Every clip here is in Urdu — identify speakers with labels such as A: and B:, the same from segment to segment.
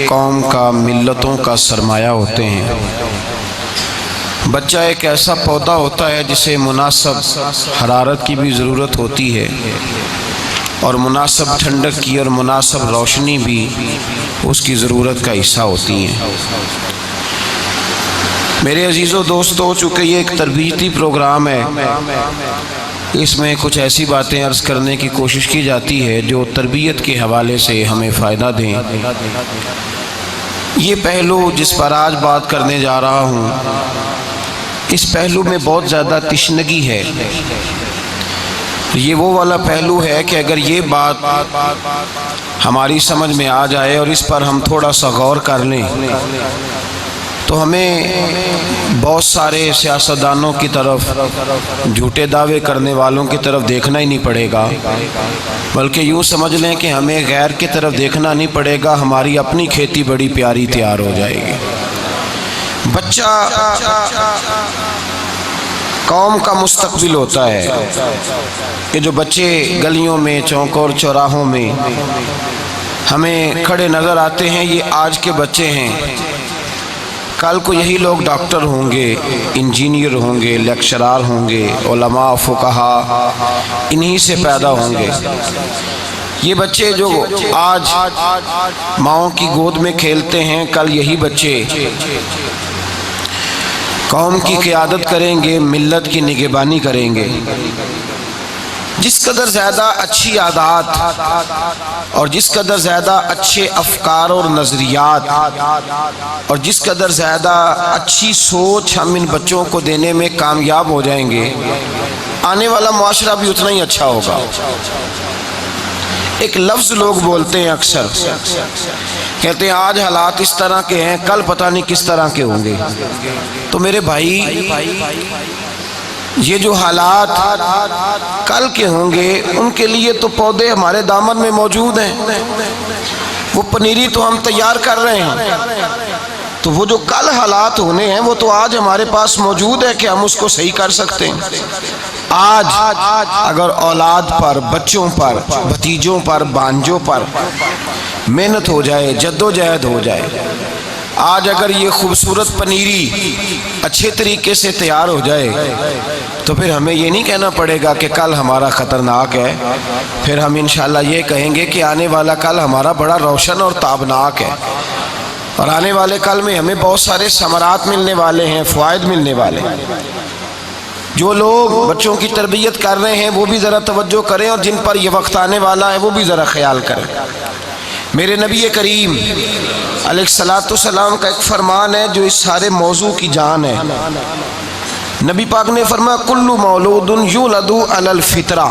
A: قوم کا، ملتوں کا سرمایہ ہوتے ہیں۔ بچہ ایک ایسا پودا ہوتا ہے جسے مناسب حرارت کی بھی ضرورت ہوتی ہے اور مناسب ٹھنڈک کی اور مناسب روشنی بھی اس کی ضرورت کا حصہ ہوتی ہیں۔ میرے عزیزو دوستو، چونکہ یہ ایک تربیتی پروگرام ہے، اس میں کچھ ایسی باتیں عرض کرنے کی کوشش کی جاتی ہے جو تربیت کے حوالے سے ہمیں فائدہ دیں۔ یہ پہلو جس پر آج بات کرنے جا رہا ہوں، اس پہلو میں بہت زیادہ تشنگی ہے۔ یہ وہ والا پہلو ہے کہ اگر یہ بات ہماری سمجھ میں آ جائے اور اس پر ہم تھوڑا سا غور کر لیں تو ہمیں بہت سارے سیاستدانوں کی طرف، جھوٹے دعوے کرنے والوں کی طرف دیکھنا ہی نہیں پڑے گا، بلکہ یوں سمجھ لیں کہ ہمیں غیر کی طرف دیکھنا نہیں پڑے گا، ہماری اپنی کھیتی بڑی پیاری تیار ہو جائے گی۔ بچہ قوم کا مستقبل ہوتا ہے۔ یہ جو بچے گلیوں میں، چوکوں اور چوراہوں میں ہمیں کھڑے نظر آتے ہیں، یہ آج کے بچے ہیں۔ کل کو یہی لوگ ڈاکٹر ہوں گے، انجینئر ہوں گے، لیکچرار ہوں گے، علماء، فقہاء، انہی سے پیدا ہوں گے۔ یہ بچے جو آج ماؤں کی گود میں کھیلتے ہیں، کل یہی بچے قوم کی قیادت کریں گے، ملت کی نگہبانی کریں گے۔ جس قدر زیادہ اچھی عادات اور جس قدر زیادہ اچھے افکار اور نظریات اور جس قدر زیادہ اچھی سوچ ہم ان بچوں کو دینے میں کامیاب ہو جائیں گے، آنے والا معاشرہ بھی اتنا ہی اچھا ہوگا۔ ایک لفظ لوگ بولتے ہیں اکثر، کہتے ہیں آج حالات اس طرح کے ہیں، کل پتہ نہیں کس طرح کے ہوں گے۔ تو میرے بھائی، یہ جو حالات کل کے ہوں گے ان کے لیے تو پودے ہمارے دامن میں موجود ہیں، وہ پنیری تو ہم تیار کر رہے ہیں۔ تو وہ جو کل حالات ہونے ہیں وہ تو آج ہمارے پاس موجود ہے کہ ہم اس کو صحیح کر سکتے ہیں۔ آج اگر اولاد پر، بچوں پر، بھتیجوں پر، بھانجوں پر محنت ہو جائے، جدوجہد ہو جائے، آج اگر یہ خوبصورت پنیری اچھے طریقے سے تیار ہو جائے تو پھر ہمیں یہ نہیں کہنا پڑے گا کہ کل ہمارا خطرناک ہے، پھر ہم انشاءاللہ یہ کہیں گے کہ آنے والا کل ہمارا بڑا روشن اور تابناک ہے، اور آنے والے کل میں ہمیں بہت سارے ثمرات ملنے والے ہیں، فوائد ملنے والے ہیں۔ جو لوگ بچوں کی تربیت کر رہے ہیں وہ بھی ذرا توجہ کریں، اور جن پر یہ وقت آنے والا ہے وہ بھی ذرا خیال کریں۔ میرے نبی کریم علیہ السلام کا ایک فرمان ہے جو اس سارے موضوع کی جان ہے۔ نبی پاک نے فرمایا کل مولود یولد علی الفطرہ،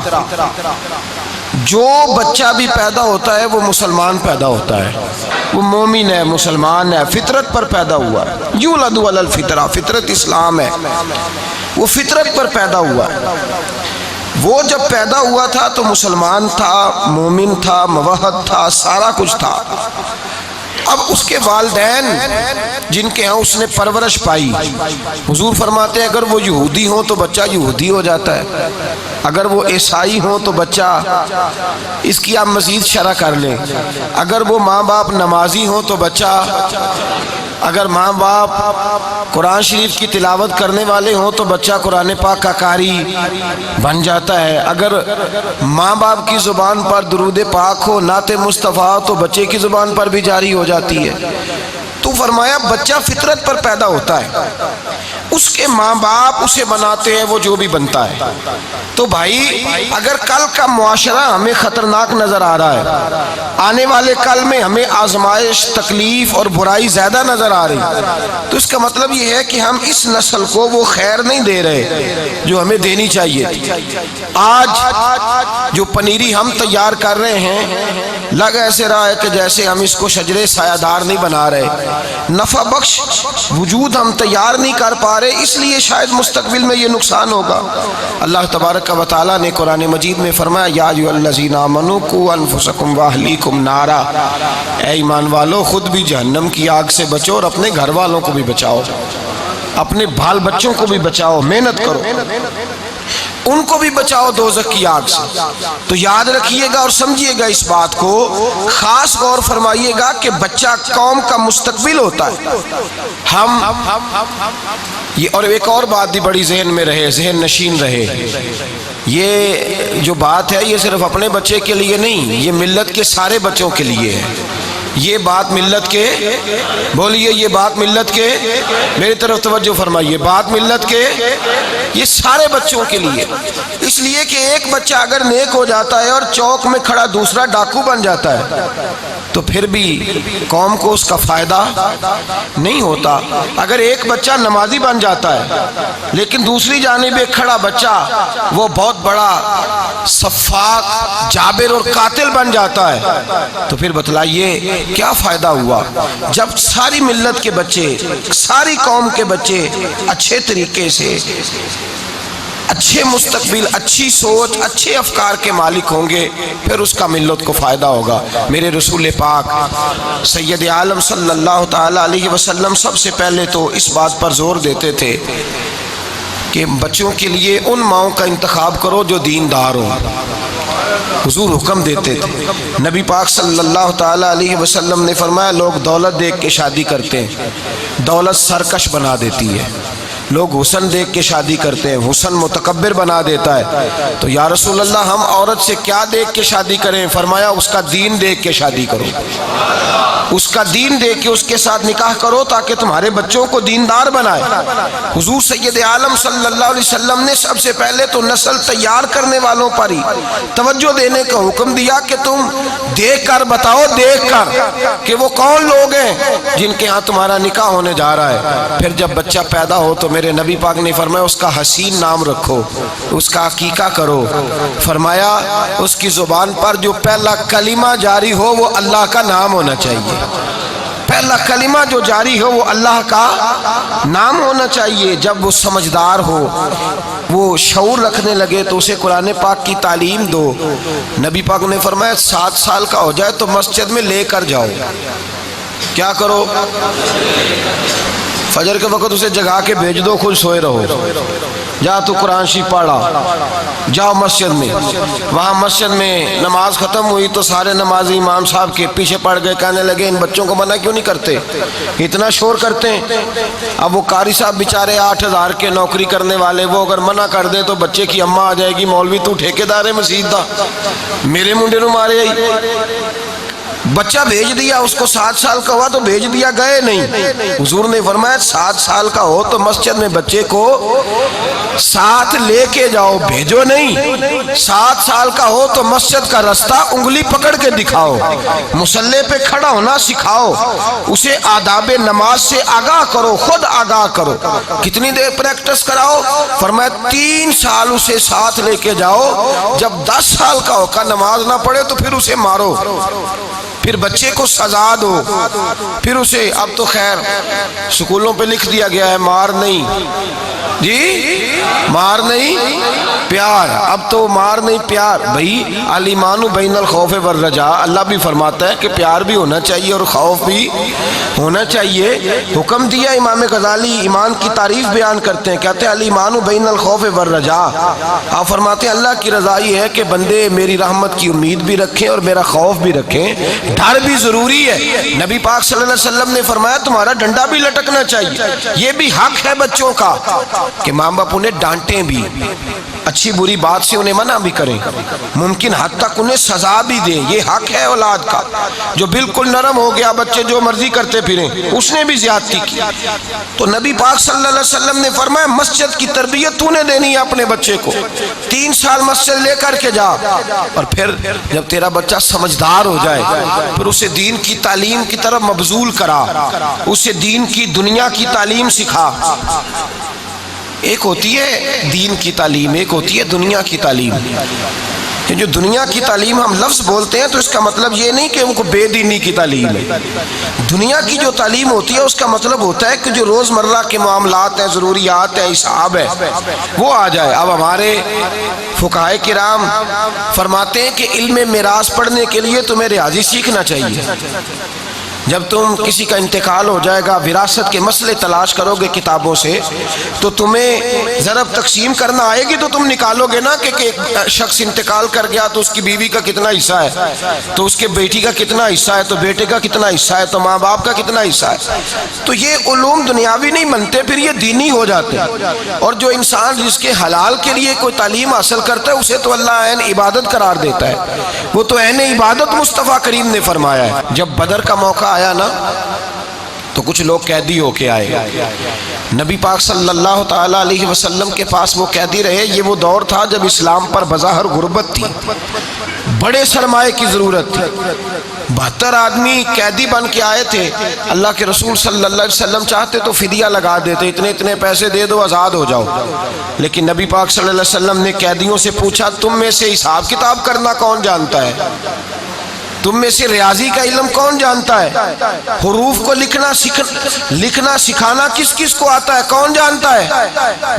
A: جو بچہ بھی پیدا ہوتا ہے وہ مسلمان پیدا ہوتا ہے، وہ مومن ہے، مسلمان ہے، فطرت پر پیدا ہوا ہے۔ یولد علی الفطرہ، فطرت اسلام ہے، وہ فطرت پر پیدا ہوا ہے۔ وہ جب پیدا ہوا تھا تو مسلمان تھا، مومن تھا، موحد تھا، سارا کچھ تھا۔ اب اس کے والدین جن کے ہاں اس نے پرورش پائی، حضور فرماتے ہیں اگر وہ یہودی ہوں تو بچہ یہودی ہو جاتا ہے، اگر وہ عیسائی ہوں تو بچہ، اس کی آپ مزید شرح کر لیں، اگر وہ ماں باپ نمازی ہوں تو بچہ، اگر ماں باپ قرآن شریف کی تلاوت کرنے والے ہوں تو بچہ قرآن پاک کا قاری بن جاتا ہے، اگر ماں باپ کی زبان پر درود پاک ہو، نعت مصطفیٰ تو بچے کی زبان پر بھی جاری ہو جاتی ہے۔ تو فرمایا بچہ فطرت پر پیدا ہوتا ہے، اس کے ماں باپ اسے بناتے ہیں، وہ جو بھی بنتا ہے۔ تو بھائی اگر کل کا معاشرہ ہمیں خطرناک نظر آ رہا ہے، آنے والے کل میں ہمیں آزمائش، تکلیف اور برائی زیادہ نظر آ رہی، تو اس کا مطلب یہ ہے کہ ہم اس نسل کو وہ خیر نہیں دے رہے جو ہمیں دینی چاہیے۔ آج جو پنیری ہم تیار کر رہے ہیں، لگ ایسے رہا ہے کہ جیسے ہم اس کو شجرے سایہ دار نہیں بنا رہے، نفع بخش وجود ہم تیار نہیں کر پا رہے، اس لیے شاید مستقبل میں یہ نقصان ہوگا۔ اللہ تبارک و تعالیٰ نے قرآن مجید میں فرمایا یا ایھا الذین آمنوا قوا انفسکم واہلیکم نارا، اے ایمان والو خود بھی جہنم کی آگ سے بچو اور اپنے گھر والوں کو بھی بچاؤ، اپنے بال بچوں کو بھی بچاؤ، محنت کرو۔ ان کو بھی بچاؤ دوزخ کی آگ سے۔ تو یاد رکھیے گا اور سمجھیے گا اس بات کو، خاص غور فرمائیے گا کہ بچہ قوم کا مستقبل ہوتا ہے۔ ہم یہ، اور ایک اور بات بھی بڑی ذہن میں رہے، ذہن نشین رہے، یہ جو بات ہے یہ صرف اپنے بچے کے لیے نہیں، یہ ملت کے سارے بچوں کے لیے ہے۔ یہ بات ملت کے، بولیے یہ بات ملت کے، میری طرف توجہ فرمائیے، بات ملت کے، یہ سارے بچوں کے لیے۔ اس لیے کہ ایک بچہ اگر نیک ہو جاتا ہے اور چوک میں کھڑا دوسرا ڈاکو بن جاتا ہے تو پھر بھی قوم کو اس کا فائدہ نہیں ہوتا۔ اگر ایک بچہ نمازی بن جاتا ہے لیکن دوسری جانب ایک کھڑا بچہ وہ بہت بڑا سفاک، جابر اور قاتل بن جاتا ہے تو پھر بتلائیے کیا فائدہ ہوا؟ جب ساری ملت کے بچے، ساری قوم کے بچے اچھے طریقے سے، اچھے مستقبل، اچھی سوچ، اچھے افکار کے مالک ہوں گے، پھر اس کا ملت کو فائدہ ہوگا۔ میرے رسول پاک سید عالم صلی اللہ تعالی علیہ وسلم سب سے پہلے تو اس بات پر زور دیتے تھے کہ بچوں کے لیے ان ماؤں کا انتخاب کرو جو دیندار ہوں۔ حضور حکم دیتے تھے۔ نبی پاک صلی اللہ تعالی علیہ وسلم نے فرمایا لوگ دولت دیکھ کے شادی کرتے ہیں، دولت سرکش بنا دیتی ہے۔ لوگ حسن دیکھ کے شادی کرتے ہیں، حسن متکبر بنا دیتا ہے۔ تو یا رسول اللہ ہم عورت سے کیا دیکھ کے شادی کریں؟ فرمایا اس کا دین دیکھ کے شادی کرو، اس کا دین دیکھ کے اس کے ساتھ نکاح کرو تاکہ تمہارے بچوں کو دیندار بنائے۔ حضور سید عالم صلی اللہ علیہ وسلم نے سب سے پہلے تو نسل تیار کرنے والوں پر ہی توجہ دینے کا حکم دیا کہ تم دیکھ کر بتاؤ، دیکھ کر کہ وہ کون لوگ ہیں جن کے ہاں تمہارا نکاح ہونے جا رہا ہے۔ پھر جب بچہ پیدا ہو تو میرے نبی پاک نے فرمایا اس کا حسین نام رکھو، اس کا عقیقہ کرو۔ فرمایا اس کی زبان پر جو پہلا کلمہ جاری ہو وہ اللہ کا نام ہونا چاہیے، پہلا کلمہ جو جاری ہو وہ اللہ کا نام ہونا چاہیے۔ جب وہ سمجھدار ہو، وہ شعور رکھنے لگے تو اسے قرآن پاک کی تعلیم دو۔ نبی پاک نے فرمایا 7 سال کا ہو جائے تو مسجد میں لے کر جاؤ۔ کیا کرو؟ فجر کے وقت اسے جگا کے بھیج دو، خود سوئے رہو، جا تو قرآن شریف پڑھا، جاؤ مسجد میں۔ وہاں مسجد میں نماز ختم ہوئی تو سارے نمازی امام صاحب کے پیچھے پڑ گئے، کہنے لگے ان بچوں کو منع کیوں نہیں کرتے، اتنا شور کرتے ہیں۔ اب وہ قاری صاحب بیچارے 8,000 کے نوکری کرنے والے، وہ اگر منع کر دے تو بچے کی اماں آ جائے گی، مولوی تو ٹھیکیدار ہے مسجد دا، میرے منڈے نو مارے آئی۔ بچہ بھیج دیا، اس کو 7 سال کا ہوا تو بھیج دیا، گئے نہیں۔ حضور نے فرمایا 7 سال کا ہو تو مسجد میں بچے کو ساتھ لے کے جاؤ، بھیجو نہیں۔ 7 سال کا ہو تو مسجد کا رستہ انگلی پکڑ کے دکھاؤ، مصلی پہ کھڑا ہونا سکھاؤ، اسے آداب نماز سے آگاہ کرو، خود آگاہ کرو۔ کتنی دیر پریکٹس کراؤ؟ فرمایا 3 سال اسے ساتھ لے کے جاؤ، جب 10 سال کا ہو کر نماز نہ پڑھے تو پھر اسے مارو، پھر بچے کو سزا دو، پھر اسے، اب تو خیر سکولوں پہ لکھ دیا گیا ہے مار نہیں، جی مار نہیں پیار، اب تو مار نہیں پیار۔ بھائی الایمان بین الخوف والرجاء، اللہ بھی فرماتا ہے کہ پیار بھی ہونا چاہیے اور خوف بھی ہونا چاہیے۔ حکم دیا، امام غزالی ایمان کی تعریف بیان کرتے ہیں، کہتے ہیں الایمان بین الخوف والرجاء، آپ فرماتے ہیں اللہ کی رضا یہ ہے کہ بندے میری رحمت کی امید بھی رکھیں اور میرا خوف بھی رکھیں، ڈر بھی ضروری ہے۔ نبی پاک صلی اللہ علیہ وسلم نے فرمایا تمہارا ڈنڈا بھی لٹکنا چاہیے، یہ بھی حق ہے بچوں کا کہ ماں باپ انہیں ڈانٹیں بھی، اچھی بری بات سے انہیں منع بھی کریں، ممکن حد تک انہیں سزا بھی دیں، یہ حق ہے اولاد کا۔ جو بالکل نرم ہو گیا، بچے جو مرضی کرتے پھریں، اس نے بھی زیادتی کی۔ تو نبی پاک صلی اللہ علیہ وسلم نے فرمایا مسجد کی تربیت تو نے دینی ہے اپنے بچے کو، 3 سال مسجد لے کر کے جا، اور پھر جب تیرا بچہ سمجھدار ہو جائے پھر اسے دین کی تعلیم کی طرف مبذول کرا، اسے دین کی دنیا کی تعلیم سکھا۔ ایک ہوتی ہے دین کی تعلیم، ایک ہوتی ہے دنیا کی تعلیم۔ جو دنیا کی تعلیم ہم لفظ بولتے ہیں تو اس کا مطلب یہ نہیں کہ ان کو بے دینی کی تعلیم ہے۔ دنیا کی جو تعلیم ہوتی ہے اس کا مطلب ہوتا ہے کہ جو روزمرہ کے معاملات ہیں، ضروریات ہیں، حساب ہے، وہ آ جائے۔ اب ہمارے فقہائے کرام فرماتے ہیں کہ علم میراث پڑھنے کے لیے تمہیں ریاضی سیکھنا چاہیے، جب تم کسی کا انتقال ہو جائے گا، وراثت کے مسئلے تلاش کرو گے کتابوں سے، تو تمہیں ضرب تقسیم کرنا آئے گی تو تم نکالو گے نا کہ ایک شخص انتقال کر گیا تو اس کی بیوی کا کتنا حصہ ہے، تو اس کے بیٹی کا کتنا حصہ ہے، تو بیٹے کا کتنا حصہ ہے، تو ماں باپ کا کتنا حصہ ہے۔ تو یہ علوم دنیاوی نہیں بنتے، پھر یہ دینی ہو جاتے ہیں۔ اور جو انسان جس کے حلال کے لیے کوئی تعلیم حاصل کرتا ہے اسے تو اللہ عین عبادت قرار دیتا ہے، وہ تو عین عبادت مصطفیٰ کریم نے فرمایا ہے۔ جب بدر کا موقع آیا نا تو کچھ لوگ قیدی ہو کے آئے، نبی پاک صلی اللہ تعالیٰ علیہ وسلم کے پاس وہ قیدی رہے۔ یہ وہ دور تھا جب اسلام پر بظاہر غربت تھی، بڑے سرمایے کی ضرورت تھی۔ 72 آدمی قیدی بن کے آئے تھے۔ اللہ کے رسول صلی اللہ علیہ وسلم چاہتے تو فدیہ لگا دیتے، اتنے پیسے دے دو آزاد ہو جاؤ، لیکن نبی پاک صلی اللہ علیہ وسلم نے قیدیوں سے پوچھا تم میں سے حساب کتاب کرنا کون جانتا ہے؟ تم میں سے ریاضی کا علم کون جانتا ہے؟ حروف کو لکھنا سکھانا کس کس کو آتا ہے؟ کون جانتا ہے؟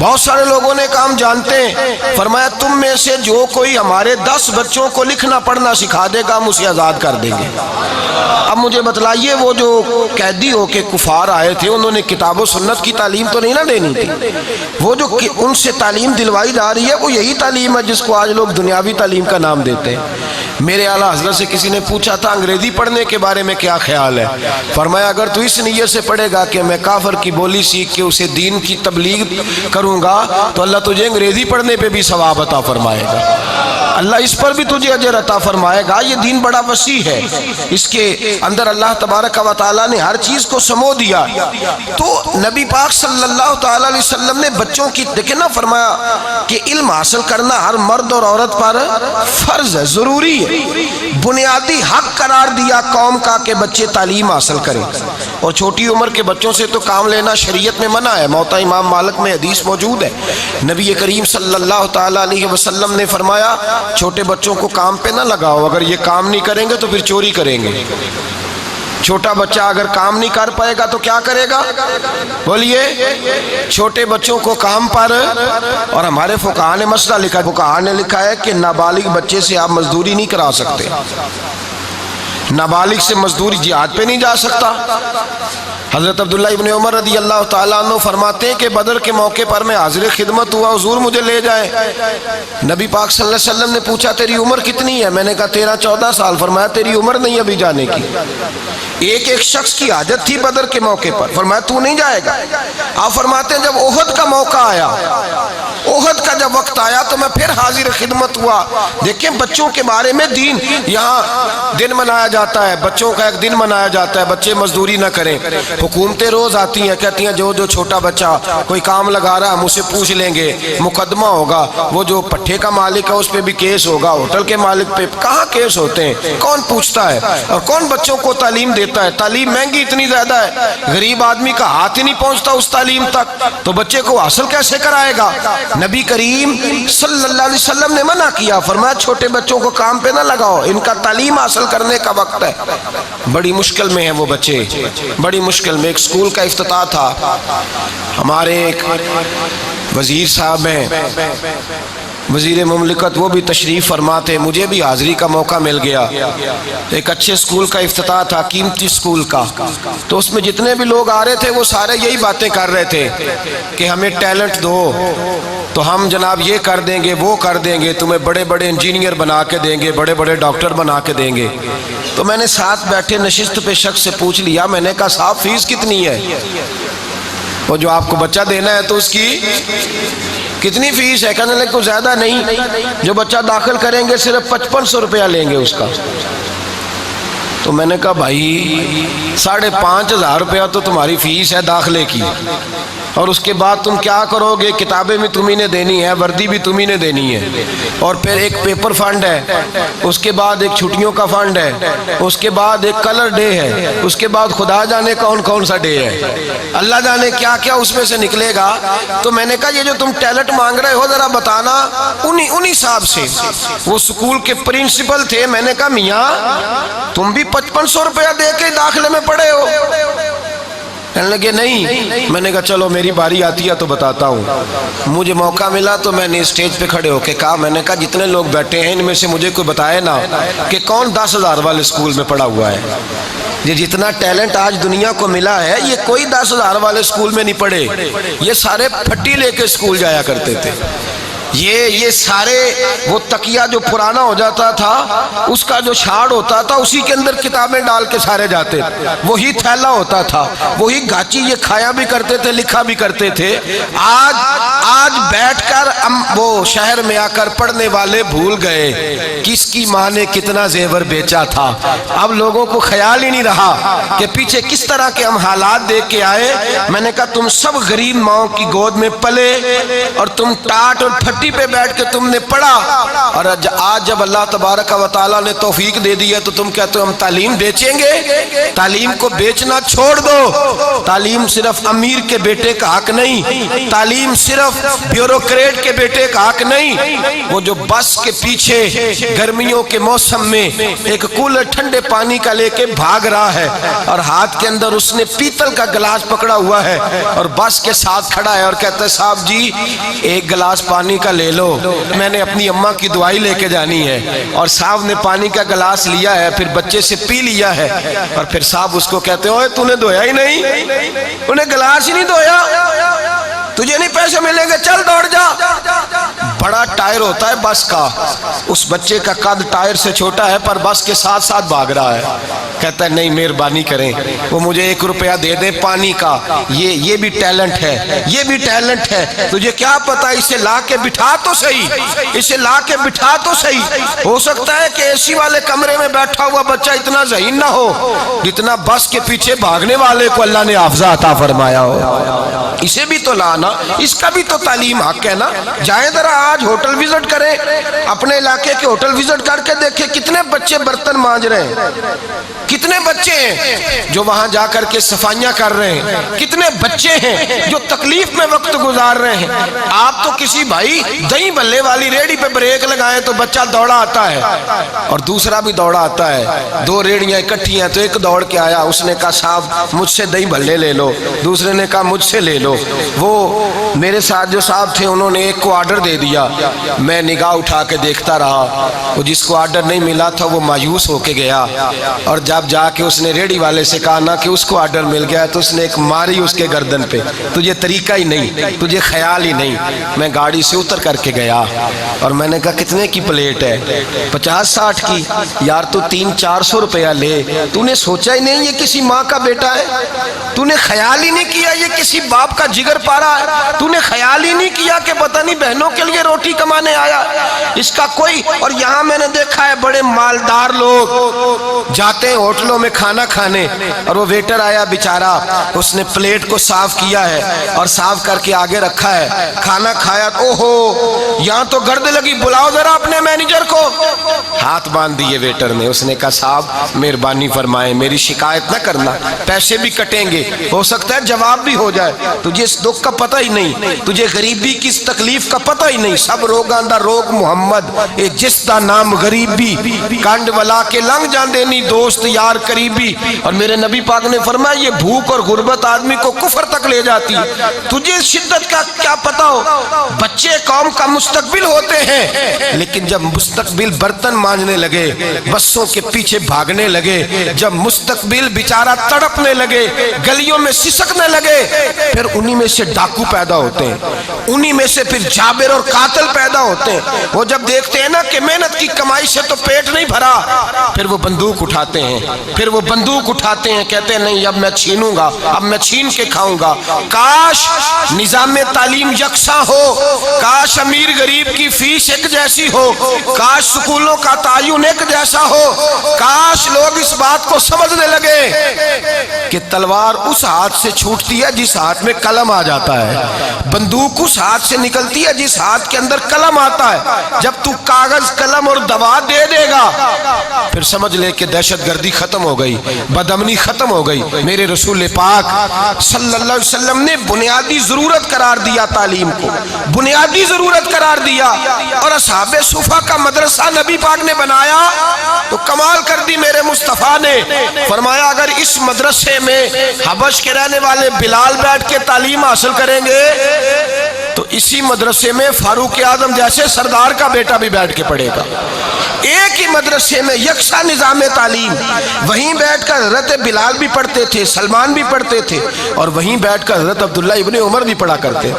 A: بہت سارے لوگوں نے کام جانتے ہیں۔ فرمایا تم میں سے جو کوئی ہمارے 10 بچوں کو لکھنا پڑھنا سکھا دے گا ہم اسے آزاد کر دیں گے۔ اب مجھے بتلائیے، وہ جو قیدی ہو کے کفار آئے تھے انہوں نے کتاب و سنت کی تعلیم تو نہیں نہ دینی تھی، وہ جو ان سے تعلیم دلوائی جا رہی ہے وہ یہی تعلیم ہے جس کو آج لوگ دنیاوی تعلیم کا نام دیتے ہیں۔ میرے اعلیٰ حضرت سے کسی نے پوچھا تھا انگریزی پڑھنے کے بارے میں کیا خیال ہے؟ فرمایا اگر تو اس نیت سے پڑھے گا کہ میں کافر کی بولی سیکھ کے اسے دین کی تبلیغ کروں گا تو اللہ تجھے انگریزی پڑھنے پہ بھی ثواب عطا فرمائے گا، اللہ اس پر بھی تجھے اجر عطا فرمائے گا۔ یہ دین بڑا وسیع ہے، اس کے اندر اللہ تبارک و تعالیٰ نے ہر چیز کو سمو دیا۔ تو نبی پاک صلی اللہ تعالیٰ علیہ وسلم نے بچوں کی دیکھیں نا، فرمایا کہ علم حاصل کرنا ہر مرد اور عورت پر فرض ہے، ضروری ہے، بنیادی حق قرار دیا قوم کا کہ بچے تعلیم حاصل کریں۔ اور چھوٹی عمر کے بچوں سے تو کام لینا شریعت میں منع ہے، موطا امام مالک میں حدیث موجود ہے، نبی کریم صلی اللہ تعالیٰ علیہ وسلم نے فرمایا چھوٹے بچوں کو کام پہ نہ لگاؤ، اگر یہ کام نہیں کریں گے تو پھر چوری کریں گے۔ چھوٹا بچہ اگر کام نہیں کر پائے گا تو کیا کرے گا؟ بولیے، چھوٹے بچوں کو کام پر۔ اور ہمارے فقہاء نے مسئلہ لکھا ہے، فقہاء نے لکھا ہے کہ نابالغ بچے سے آپ مزدوری نہیں کرا سکتے، نابالغ سے مزدوری جہاد پہ نہیں جا سکتا۔ حضرت عبداللہ ابن عمر رضی اللہ تعالیٰ عنہ فرماتے ہیں کہ بدر کے موقع پر میں حاضر خدمت ہوا، حضور مجھے لے جائیں۔ نبی پاک صلی اللہ علیہ وسلم نے پوچھا تیری عمر کتنی ہے؟ میں نے کہا 13-14 سال۔ فرمایا تیری عمر نہیں ابھی جانے کی۔ ایک شخص کی حاجت تھی بدر کے موقع پر، فرمایا تو نہیں جائے گا۔ آپ فرماتے ہیں جب احد کا موقع آیا، احد کا جب وقت آیا تو میں پھر حاضر خدمت ہوا۔ دیکھیں بچوں کے بارے میں دین، یہاں دن منایا جاتا ہے، بچوں کا ایک دن منایا جاتا ہے، بچے مزدوری نہ کریں۔ حکومتیں روز آتی ہیں کہتی ہیں جو چھوٹا بچہ کوئی کام لگا رہا ہے ہم اسے پوچھ لیں گے، مقدمہ ہوگا، وہ جو پٹھے کا مالک ہے اس پہ بھی کیس ہوگا، ہوٹل کے مالک پہ کہاں کیس ہوتے ہیں؟ کون پوچھتا ہے؟ اور کون بچوں کو تعلیم دیتا ہے؟ تعلیم مہنگی اتنی زیادہ ہے، غریب آدمی کا ہاتھ ہی نہیں پہنچتا اس تعلیم تک، تو بچے کو حاصل کیسے کرائے گا؟ نبی کریم صلی اللہ علیہ وسلم نے منع کیا، فرمایا چھوٹے بچوں کو کام پہ نہ لگاؤ، ان کا تعلیم حاصل کرنے کا وقت ہے۔ بڑی مشکل میں ہیں وہ بچے، بڑی مشکل میں۔ ایک سکول کا افتتاح تھا، ہمارے ایک وزیر صاحب ہیں، وزیر مملکت، وہ بھی تشریف فرما تھے، مجھے بھی حاضری کا موقع مل گیا۔ ایک اچھے سکول کا افتتاح تھا، قیمتی سکول کا، تو اس میں جتنے بھی لوگ آ رہے تھے وہ سارے یہی باتیں کر رہے تھے کہ ہمیں ٹیلنٹ دو تو ہم جناب یہ کر دیں گے، وہ کر دیں گے، تمہیں بڑے بڑے انجینئر بنا کے دیں گے، بڑے بڑے ڈاکٹر بنا کے دیں گے۔ تو میں نے ساتھ بیٹھے نشست پہ شخص سے پوچھ لیا، میں نے کہا صاحب فیس کتنی ہے؟ وہ جو آپ کو بچہ دینا ہے تو اس کی کتنی فیس ہے؟ کہنے لگے کوئی زیادہ نہیں، جو بچہ داخل کریں گے صرف 5500 روپیہ لیں گے اس کا۔ تو میں نے کہا بھائی 5500 روپیہ تو تمہاری فیس ہے داخلے کی، اور اس کے بعد تم کیا کرو گے؟ کتابیں بھی تمہیں نے دینی ہے، وردی بھی تمہیں نے دینی ہے، اور پھر ایک پیپر فنڈ ہے، اس کے بعد ایک چھٹیوں کا فنڈ ہے، اس کے بعد ایک کلر ڈے ہے، اس کے بعد خدا جانے کون کون سا ڈے ہے، اللہ جانے کیا کیا اس میں سے نکلے گا۔ تو میں نے کہا یہ جو تم ٹیلنٹ مانگ رہے ہو ذرا بتانا انہی صاحب سے۔ وہ سکول کے پرنسپل تھے، میں نے کہا میاں تم بھی 5500 روپیہ دے کے داخلے میں پڑے ہو؟ کہنے لگے نہیں. میں نے کہا چلو میری باری آتی ہے تو بتاتا ہوں. مجھے موقع ملا تو میں نے اسٹیج پہ کھڑے ہو کے کہا, میں نے کہا جتنے لوگ بیٹھے ہیں ان میں سے مجھے کوئی بتائے نا کہ کون 10,000 والے اسکول میں پڑھا ہوا ہے. یہ جتنا ٹیلنٹ آج دنیا کو ملا ہے یہ کوئی 10,000 والے اسکول میں نہیں پڑھے, یہ سارے پھٹی لے کے اسکول جایا کرتے تھے. یہ سارے وہ تکیہ جو پرانا ہو جاتا تھا اس کا جو چھاڑ ہوتا تھا اسی کے اندر کتابیں ڈال کے سارے جاتے, وہی تھیلا ہوتا تھا, وہی گاچی, یہ کھایا بھی کرتے تھے لکھا بھی کرتے تھے. آج بیٹھ کر وہ شہر میں آ کر پڑھنے والے بھول گئے کس کی ماں نے کتنا زیور بیچا تھا. اب لوگوں کو خیال ہی نہیں رہا کہ پیچھے کس طرح کے ہم حالات دیکھ کے آئے. میں نے کہا تم سب غریب ماؤں کی گود میں پلے اور تم ٹاٹ اور پھٹی پہ بیٹھ کے تم نے پڑھا, اور آج جب اللہ تبارک و تعالیٰ نے توفیق دے دی ہے تو تم کہتے ہو ہم تعلیم بیچیں گے. تعلیم کو بیچنا چھوڑ دو. تعلیم صرف امیر کے بیٹے کا حق نہیں, تعلیم صرف بیوروکریٹ کے بیٹے کا حق نہیں. وہ جو بس کے پیچھے گرمیوں کے موسم میں ایک کولر ٹھنڈے پانی کا لے کے بھاگ رہا ہے اور ہاتھ کے اندر اس نے پیتل کا گلاس پکڑا ہوا ہے اور بس کے ساتھ کھڑا ہے اور کہتا ہے صاحب جی ایک گلاس پانی کا لے لو, میں نے اپنی اماں کی دعائی لے کے جانی ہے. اور صاحب نے پانی کا گلاس لیا ہے, پھر بچے سے پی لیا ہے, اور پھر صاحب اس کو کہتے ہیں تو نے دھویا ہی نہیں, انہیں گلاس ہی نہیں دھویا, تجھے نہیں پیسے ملیں گے, چل دوڑ جا. بڑا ٹائر ہوتا ہے بس کا, اس بچے کا قد ٹائر سے چھوٹا ہے پر بس کے ساتھ ساتھ بھاگ رہا ہے. کہتا ہے نہیں مہربانی کریں وہ مجھے 1 روپیہ دے دے پانی کا, یہ بھی ٹیلنٹ ہے, یہ بھی ٹیلنٹ ہے. تجھے کیا پتا, اسے لا کے بٹھا تو صحیح, اسے لا کے بٹھا تو صحیح. ہو سکتا ہے کہ اے سی والے کمرے میں بیٹھا ہوا بچہ اتنا ذہین نہ ہو جتنا بس کے پیچھے بھاگنے والے کو اللہ نے حافظہ عطا فرمایا ہو. اسے بھی تو لانا, اس کا بھی تو تعلیم حق ہے نا. جائیں ذرا آج ہوٹل وزٹ کریں, اپنے علاقے کے ہوٹل وزٹ کر کے دیکھیں کتنے بچے برتن مانج رہے ہیں, کتنے بچے ہیں جو وہاں جا کر کے صفائیاں کر رہے ہیں, کتنے بچے ہیں جو تکلیف میں وقت گزار رہے ہیں. آپ تو کسی بھائی دہی بھلے والی ریڑھی پہ بریک لگائیں تو بچہ دوڑا آتا ہے اور دوسرا بھی دوڑا آتا ہے. 2 ریڑیاں اکٹھی ہیں تو ایک دوڑ کے آیا, اس نے کہا صاحب مجھ سے دہی بھلے لے لو, دوسرے نے کہا مجھ سے لے لو. وہ میرے ساتھ جو صاحب تھے انہوں نے ایک کو آرڈر دے دیا, میں نگاہ اٹھا کے دیکھتا رہا, وہ جس کو آرڈر نہیں ملا تھا وہ مایوس ہو کے گیا, اور جب جا کے اس نے ریڑھی والے سے کہا نا کہ اس کو آرڈر مل گیا تو اس نے ایک ماری اس کے گردن پہ, تجھے طریقہ ہی نہیں, تجھے خیال ہی نہیں. میں گاڑی سے اتر کر کے گیا اور میں نے کہا کتنے کی پلیٹ ہے, 50-60 کی. یار تو 300-400 روپیہ لے, تو نے سوچا ہی نہیں یہ کسی ماں کا بیٹا ہے, تو نے خیال ہی نہیں کیا یہ کسی باپ کا جگر پارا ہے, تو نے خیال ہی نہیں کیا کہ پتہ نہیں بہنوں کے لیے روٹی کمانے آیا اس کا کوئی. اور یہاں میں نے دیکھا ہے بڑے مالدار لوگ جاتے ہیں ہوٹلوں میں کھانا کھانے, اور وہ ویٹر آیا بیچارہ, اس نے پلیٹ کو صاف کیا ہے اور صاف کر کے آگے رکھا ہے, کھانا کھایا, اوہو یہاں تو گرد لگی, بلاؤ ذرا اپنے مینیجر کو. ہاتھ باندھ دیے ویٹر نے, اس نے کہا صاحب مہربانی فرمائیں میری شکایت نہ کرنا, پیسے بھی کٹیں گے, ہو سکتا ہے جواب بھی ہو جائے, تجھے اس دکھ کا پتہ ہی نہیں, تجھے غریبی کی اس تکلیف کا پتہ ہی نہیں. سب روگاں دا روگ محمد, اے جس دا نام غریبی, کنڈ والا کے لنگ جان دینی دوست یار قریبی. اور میرے نبی پاک نے فرمایا یہ بھوک اور غربت آدمی کو کفر تک لے جاتی ہے. تجھے شدت کا کیا پتہ ہو, بچے قوم کا مستقبل ہوتے ہیں, لیکن جب مستقبل برتن مانجنے لگے, بسوں کے پیچھے بھاگنے لگے, جب مستقبل بیچارہ تڑپنے لگے, گلیوں میں سسکنے لگے, پھر انہی میں سے ڈاکو پیدا ہوتے ہیں, انہی میں سے پھر جابر اور قاتل پیدا ہوتے ہیں. وہ جب دیکھتے ہیں نا کہ محنت کی کمائی سے تو پیٹ نہیں بھرا, پھر وہ بندوق اٹھاتے ہیں, پھر وہ بندوق اٹھاتے ہیں, کہتے ہیں نہیں اب میں چھینوں گا, اب میں چھین کے کھاؤں گا. کاش نظام تعلیم یکساں ہو, کاش امیر غریب کی فیس ایک جیسی ہو, کاش سکولوں کا تعین ایک جیسا ہو, کاش لوگ اس بات کو سمجھنے لگے کہ تلوار اس ہاتھ سے چھوٹتی ہے جس ہاتھ میں قلم آ جاتا ہے, بندوق اس ہاتھ سے نکلتی ہے جس ہاتھ کے اندر قلم آتا ہے. جب تو کاغذ علم اور دوا دے دے گا، پھر سمجھ لے کہ دہشت گردی ختم ہو گئی، بدامنی ختم ہو گئی۔ میرے رسول پاک صلی اللہ علیہ وسلم نے بنیادی ضرورت قرار دیا تعلیم کو، بنیادی ضرورت قرار دیا، اور اصحاب صفا کا مدرسہ نبی پاک نے بنایا تو کمال کر دی میرے مصطفیٰ نے۔ فرمایا اگر اس مدرسے میں حبش کے رہنے والے بلال بیٹھ کے تعلیم حاصل کریں گے تو اسی مدرسے میں فاروق اعظم جیسے سردار کا بیٹا بھی بیٹھ کے پڑھے گا۔ ایک ہی مدرسے میں یکساں نظام تعلیم، وہیں بیٹھ کر حضرت بلال بھی پڑھتے تھے، سلمان بھی پڑھتے تھے، اور وہیں بیٹھ کر حضرت عبداللہ ابن عمر بھی پڑھا کرتے،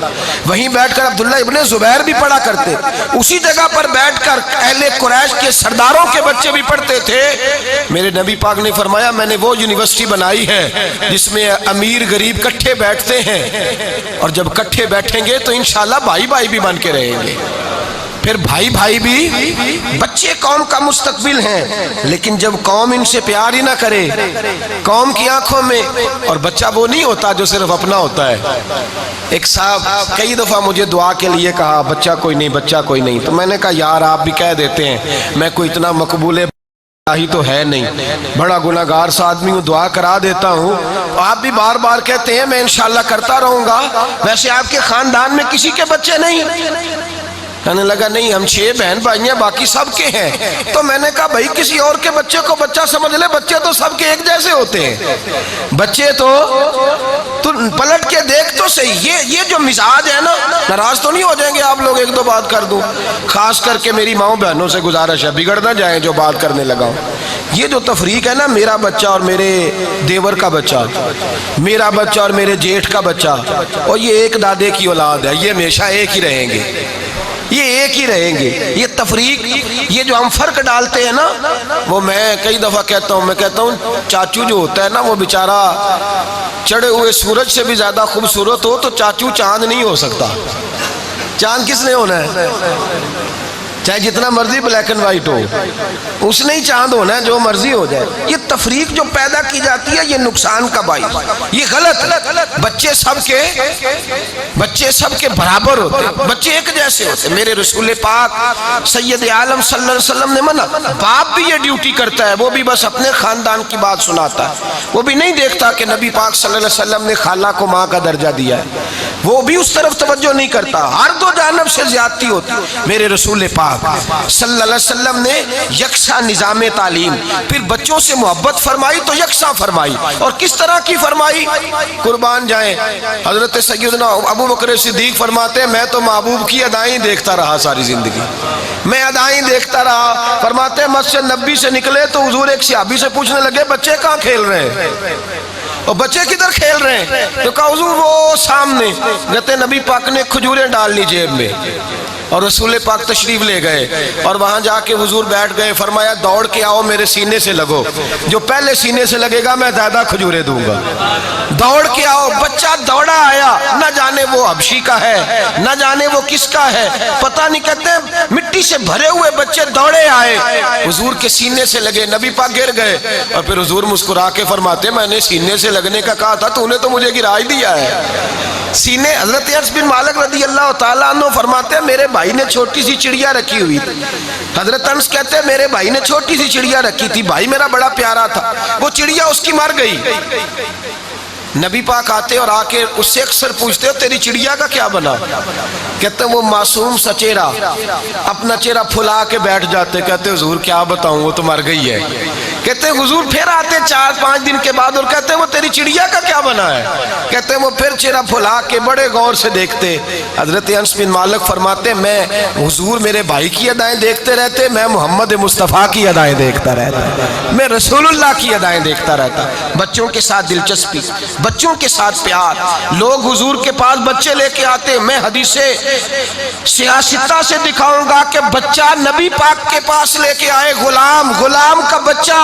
A: وہیں بیٹھ کر عبداللہ ابن زبیر بھی پڑھا کرتے، اسی جگہ پر بیٹھ کر اہل قریش کے سرداروں کے بچے بھی پڑھتے تھے۔ میرے نبی پاک نے فرمایا میں نے وہ یونیورسٹی بنائی ہے جس میں امیر غریب کٹھے بیٹھتے ہیں، اور جب کٹھے بیٹھیں گے تو انشاءاللہ بھائی بھائی بھی بن کے رہیں گے۔ پھر بھائی بھائی بھی، بچے قوم کا مستقبل ہیں، لیکن جب قوم ان سے پیار ہی نہ کرے، قوم کی آنکھوں میں، اور بچہ وہ نہیں ہوتا جو صرف اپنا ہوتا ہے۔ ایک صاحب کئی دفعہ مجھے دعا کے لیے کہا بچہ کوئی نہیں، بچہ کوئی نہیں، تو میں نے کہا یار آپ بھی کہہ دیتے ہیں، میں کوئی اتنا مقبول ہی تو ہے نہیں، بڑا گناہگار سا آدمی ہوں، دعا کرا دیتا ہوں، آپ بھی بار بار کہتے ہیں میں انشاءاللہ کرتا رہوں گا، ویسے آپ کے خاندان میں کسی کے بچے نہیں؟ کہنے لگا نہیں ہم 6 بہن بھائی ہیں، باقی سب کے ہیں۔ تو میں نے کہا بھائی کسی اور کے بچے کو بچہ سمجھ لے، بچے تو سب کے ایک جیسے ہوتے ہیں، بچے تو پلٹ کے دیکھ تو صحیح۔ یہ جو مزاج ہے نا، ناراض تو نہیں ہو جائیں گے آپ لوگ ایک دو بات کر دوں، خاص کر کے میری ماؤں بہنوں سے گزارش ہے بگڑ نہ جائیں جو بات کرنے لگا ہوں۔ یہ جو تفریق ہے نا، میرا بچہ اور میرے دیور کا بچہ، میرا بچہ اور میرے جیٹھ کا بچہ، اور یہ ایک دادے کی اولاد ہے، یہ ہمیشہ ایک ہی رہیں گے، یہ ایک ہی رہیں گے۔ یہ تفریق، یہ جو ہم فرق ڈالتے ہیں نا، وہ میں کئی دفعہ کہتا ہوں، میں کہتا ہوں چاچو جو ہوتا ہے نا وہ بیچارہ چڑھے ہوئے سورج سے بھی زیادہ خوبصورت ہو تو چاچو چاند نہیں ہو سکتا۔ چاند کس نے ہونا ہے؟ چاہے جتنا مرضی بلیک اینڈ وائٹ ہو، اس نے ہی چاند ہونا ہے، جو مرضی ہو جائے۔ یہ تفریق جو پیدا کی جاتی ہے یہ نقصان کا باعث، یہ غلط۔ بچے سب کے برابر ہوتے، بچے ایک جیسے ہوتے۔ میرے رسول پاک سید عالم صلی اللہ علیہ وسلم نے منع، باپ بھی یہ ڈیوٹی کرتا ہے، وہ بھی بس اپنے خاندان کی بات سناتا ہے، وہ بھی نہیں دیکھتا کہ نبی پاک صلی اللہ علیہ وسلم نے خالہ کو ماں کا درجہ دیا ہے، وہ بھی اس طرف توجہ نہیں کرتا، ہر دو جانب سے زیادتی ہوتی۔ میرے رسول پاک صلی اللہ علیہ وسلم نے یکساں نظام تعلیم، پھر بچوں سے محبت فرمائی تو یکساں فرمائی، اور کس طرح کی فرمائی؟ قربان جائیں حضرت سیدنا ابو بکر صدیق فرماتے ہیں میں تو محبوب کی ادائیں دیکھتا رہا ساری زندگی، میں ادائیں دیکھتا رہا۔ فرماتے ہیں مسجد نبی سے نکلے تو حضور ایک صحابی سے پوچھنے لگے بچے کہاں کھیل رہے ہیں، اور بچے کدھر کھیل رہے ہیں؟ تو کہا حضور وہ سامنے۔ کہتے نبی پاک نے کھجوریں ڈال لی جیب میں، اور رسول پاک تشریف لے گئے، اور وہاں جا کے حضور بیٹھ گئے، فرمایا دوڑ کے آؤ میرے سینے سے لگو، جو پہلے سینے سے لگے گا میں زیادہ کھجوریں دوں گا، دوڑ کے آؤ۔ بچہ دوڑا آیا، نہ جانے وہ حبشی کا ہے، نہ جانے وہ کس کا ہے، پتہ نہیں، کہتے مٹی سے بھرے ہوئے بچے دوڑے آئے، حضور کے سینے سے لگے، نبی پاک گر گئے، اور پھر حضور مسکرا کے فرماتے میں نے سینے سے لگنے کا کہا تھا، تو نے تو مجھے گرا ہی دیا ہے سینے۔ حضرت انس بن مالک رضی اللہ تعالیٰ عنہ فرماتے ہیں میرے بھائی نے چھوٹی سی چڑیا رکھی ہوئی تھی، حضرت انس کہتے ہیں میرے بھائی نے چھوٹی سی چڑیا رکھی تھی، بھائی میرا بڑا پیارا تھا، وہ چڑیا اس کی مر گئی، نبی پاک آتے اور آ کے اس سے اکثر پوچھتے ہو تیری چڑیا کا کیا بنا؟ کہتے ہیں وہ معصوم سا چہرہ اپنا چہرہ پھلا کے بیٹھ جاتے، کہتے حضور کیا بتاؤں وہ تو مر گئی ہے۔ کہتے ہیں حضور پھر آتے 4-5 دن کے بعد اور کہتے ہیں وہ تیری چڑیا کا کیا بنا ہے؟ کہتے ہیں وہ پھر چہرہ پھلا کے بڑے غور سے دیکھتے۔ حضرت انس بن مالک فرماتے میں حضور میرے بھائی کی ادائیں دیکھتے رہتے، میں محمد مصطفیٰ کی ادائیں دیکھتا رہتا، میں رسول اللہ کی ادائیں دیکھتا رہتا۔ بچوں کے ساتھ دلچسپی، بچوں کے ساتھ پیار، لوگ حضور کے پاس بچے لے کے آتے، میں حدیث سیاستہ سے دکھاؤں گا کہ بچہ نبی پاک کے پاس لے کے آئے، غلام کا بچہ،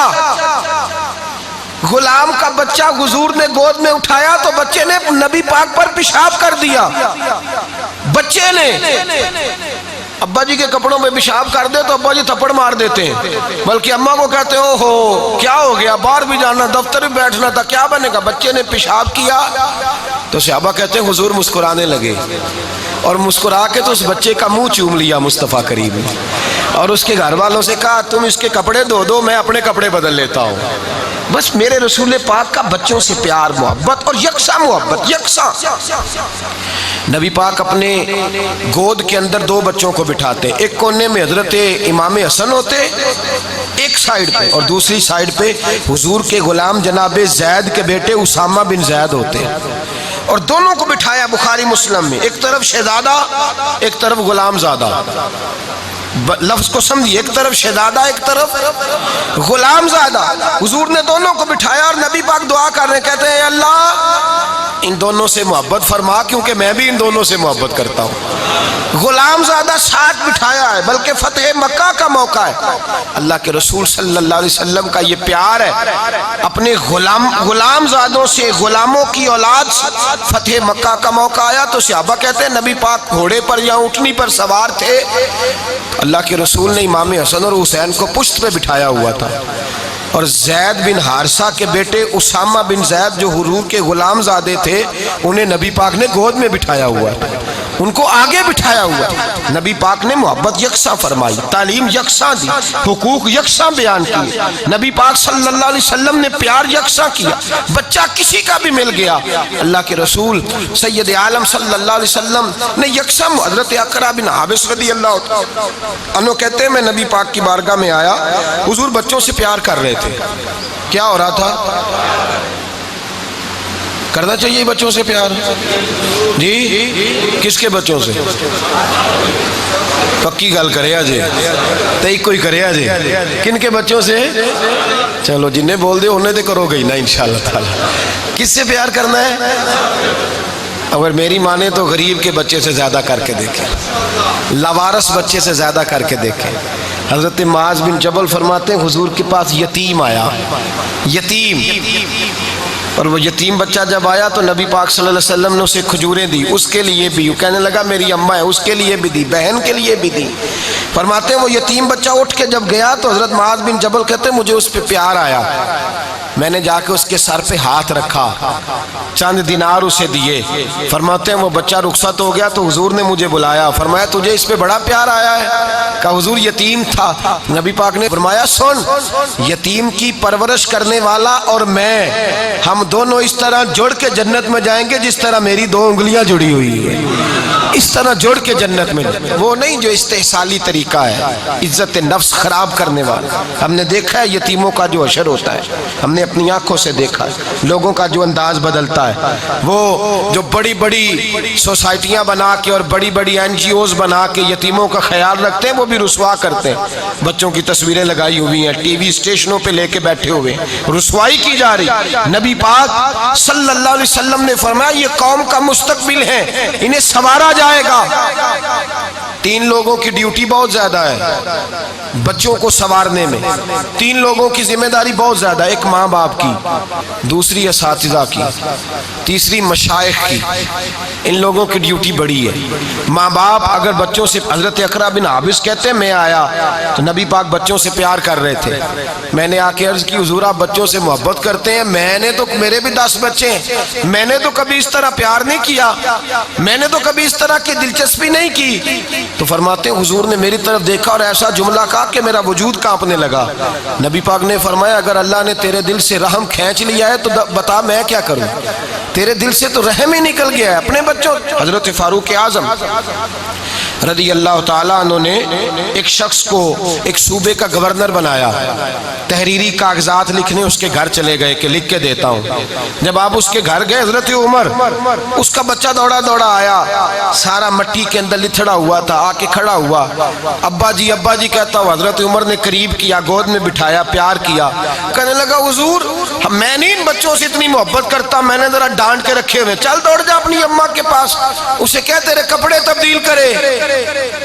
A: غلام کا بچہ حضور نے گود میں اٹھایا تو بچے نے نبی پاک پر پیشاب کر دیا، بچے نے ابا جی کے کپڑوں میں پیشاب کر دے تو ابا جی تھپڑ مار دیتے ہیں، بلکہ اماں کو کہتے ہیں اوہو کیا ہو گیا، باہر بھی جانا دفتر بھی بیٹھنا تھا کیا بنے گا، بچے نے پیشاب کیا تو صحابہ کہتے ہیں حضور مسکرانے لگے اور مسکرا کے تو اس بچے کا منہ چوم لیا مصطفیٰ کریم نے، اور اس کے گھر والوں سے کہا تم اس کے کپڑے دھو دو، میں اپنے کپڑے بدل لیتا ہوں۔ بس میرے رسول پاک کا بچوں سے پیار، محبت اور یکساں محبت، یکساں۔ نبی پاک اپنے گود کے اندر دو بچوں کو بٹھاتے، ایک کونے میں حضرت امام حسن ہوتے ایک سائیڈ پہ، اور دوسری سائیڈ پہ حضور کے غلام جناب زید کے بیٹے اسامہ بن زید ہوتے، اور دونوں کو بٹھایا بخاری مسلم میں، ایک طرف شہزادہ ایک طرف غلام زادہ۔ لفظ کو سمجھیے، ایک طرف شہزادہ ایک طرف غلام زادہ۔ حضور نے دونوں کو بٹھایا اور نبی پاک دعا کر رہے، کہتے ہیں اللہ ان دونوں سے محبت فرما، کیونکہ میں بھی ان دونوں سے محبت کرتا ہوں۔ غلام زادہ ساتھ بٹھایا ہے، بلکہ فتح مکہ کا موقع ہے، اللہ کے رسول صلی اللہ علیہ وسلم کا یہ پیار ہے اپنے غلام زادوں سے، غلاموں کی اولاد سے۔ فتح مکہ کا موقع آیا تو صحابہ کہتے ہیں نبی پاک گھوڑے پر یا اونٹنی پر سوار تھے، اللہ کے رسول نے امام حسن اور حسین کو پشت پہ بٹھایا ہوا تھا، اور زید بن حارثہ کے بیٹے اسامہ بن زید جو حضور کے غلام زادے تھے انہیں نبی پاک نے گود میں بٹھایا ہوا تھا، ان کو آگے بٹھایا ہوا تھا۔ نبی پاک نے محبت یکساں فرمائی، تعلیم یکساں دی، حقوق یکساں بیان کی، نبی پاک صلی اللہ علیہ وسلم نے پیار یکساں کیا۔ بچہ کسی کا بھی مل گیا، اللہ کے رسول سید عالم صلی اللہ علیہ وسلم نے یکساں۔ حضرت اقرا بن حابس رضی اللہ عنہ کہتے ہیں میں نبی پاک کی بارگاہ میں آیا، حضور بچوں سے پیار کر رہے تھے۔ کیا ہو رہا تھا؟ کرنا چاہیے بچوں سے پیار؟ جی کس کے بچوں سے؟ پکی گل کرے آجے تئی کوئی کرے آجے، کن کے بچوں سے؟ چلو جنہیں بول دے انہیں تو کرو گئی نا انشاءاللہ تعالی۔ کس سے پیار کرنا ہے؟ اگر میری مانے تو غریب کے بچے سے زیادہ کر کے دیکھیں، لاوارث بچے سے زیادہ کر کے دیکھیں۔ حضرت معاذ بن جبل فرماتے ہیں حضور کے پاس یتیم آیا، یتیم، اور وہ یتیم بچہ جب آیا تو نبی پاک صلی اللہ علیہ وسلم نے اسے کھجوریں دی، اس کے لیے بھی، وہ کہنے لگا میری اماں ہے اس کے لیے بھی دی، بہن کے لیے بھی دی۔ فرماتے ہیں وہ یتیم بچہ اٹھ کے جب گیا تو حضرت معاذ بن جبل کہتے ہیں مجھے اس پہ پیار آیا، میں نے جا کے اس کے سر پہ ہاتھ رکھا، چند دینار اسے دیے۔ فرماتے ہیں وہ بچہ رخصت ہو گیا تو حضور نے مجھے بلایا، فرمایا تجھے اس پہ بڑا پیار آیا ہے؟ کہا حضور یتیم تھا۔ نبی پاک نے فرمایا سن، یتیم کی پرورش کرنے والا اور میں، ہم دونوں اس طرح جڑ کے جنت میں جائیں گے جس طرح میری دو انگلیاں جڑی ہوئی ہیں، اس طرح جڑ کے جنت میں۔ وہ نہیں جو استحصالی طریقہ ہے، عزت نفس خراب کرنے والا۔ ہم نے دیکھا ہے یتیموں کا جو حشر ہوتا ہے، ہم نے اپنی آنکھوں سے دیکھا ہے، لوگوں کا جو انداز بدلتا ہے، وہ جو بڑی بڑی سوسائٹیاں بنا کے اور بڑی بڑی NGOs بنا کے یتیموں کا خیال رکھتے ہیں، وہ بھی رسوا کرتے ہیں، بچوں کی تصویریں لگائی ہوئی ہیں، ٹی وی اسٹیشنوں پہ لے کے بیٹھے ہوئے، رسوائی کی جا رہی۔ نبی پاک صلی اللہ علیہ وسلم نے فرمایا یہ قوم کا مستقبل ہے، انہیں سنوارا جائے گا۔ تین لوگوں کی ڈیوٹی بہت زیادہ ہے بچوں کو سنوارنے میں، تین لوگوں کی ذمہ داری بہت زیادہ، ایک ماں باپ کی، دوسری اساتذہ کی، تیسری مشائخ کی۔ ان لوگوں کی ڈیوٹی بڑی ہے۔ ماں باپ اگر بچوں سے، حضرت اقرا بن حابس کہتے ہیں میں آیا تو نبی پاک بچوں سے پیار کر رہے تھے، میں نے آ کے عرض کی حضور آپ بچوں سے محبت کرتے ہیں؟ میں نے تو، میرے بھی 10 بچے ہیں، میں نے تو کبھی اس طرح پیار نہیں کیا، میں نے تو کبھی اس طرح کی دلچسپی نہیں کی۔ تو فرماتے ہیں حضور نے میری طرف دیکھا اور ایسا جملہ کہا کہ میرا وجود کانپنے لگا۔ نبی پاک نے فرمایا اگر اللہ نے تیرے دل سے رحم کھینچ لیا ہے تو بتا میں کیا کروں، تیرے دل سے تو رحم ہی نکل گیا ہے اپنے بچوں۔ حضرت فاروق اعظم رضی اللہ تعالیٰ عنہ نے ایک شخص کو ایک صوبے کا گورنر بنایا، تحریری کاغذات لکھنے اس کے گھر چلے گئے کہ لکھ کے دیتا ہوں۔ جب آپ اس کے گھر گئے حضرت عمر، اس کا بچہ دوڑا دوڑا آیا، سارا مٹی کے اندر لتھڑا ہوا تھا، آ کے کھڑا ہوا، ابا جی کہتا ہوا۔ حضرت عمر نے قریب کیا، گود میں بٹھایا، پیار کیا، کہنے لگا حضور میں نہیں ان بچوں سے اتنی محبت کرتا، میں نے ذرا ڈانٹ کے رکھے ہوئے، چل دوڑ جا اپنی اماں کے پاس، اسے کہہ تیرے کپڑے تبدیل کرے۔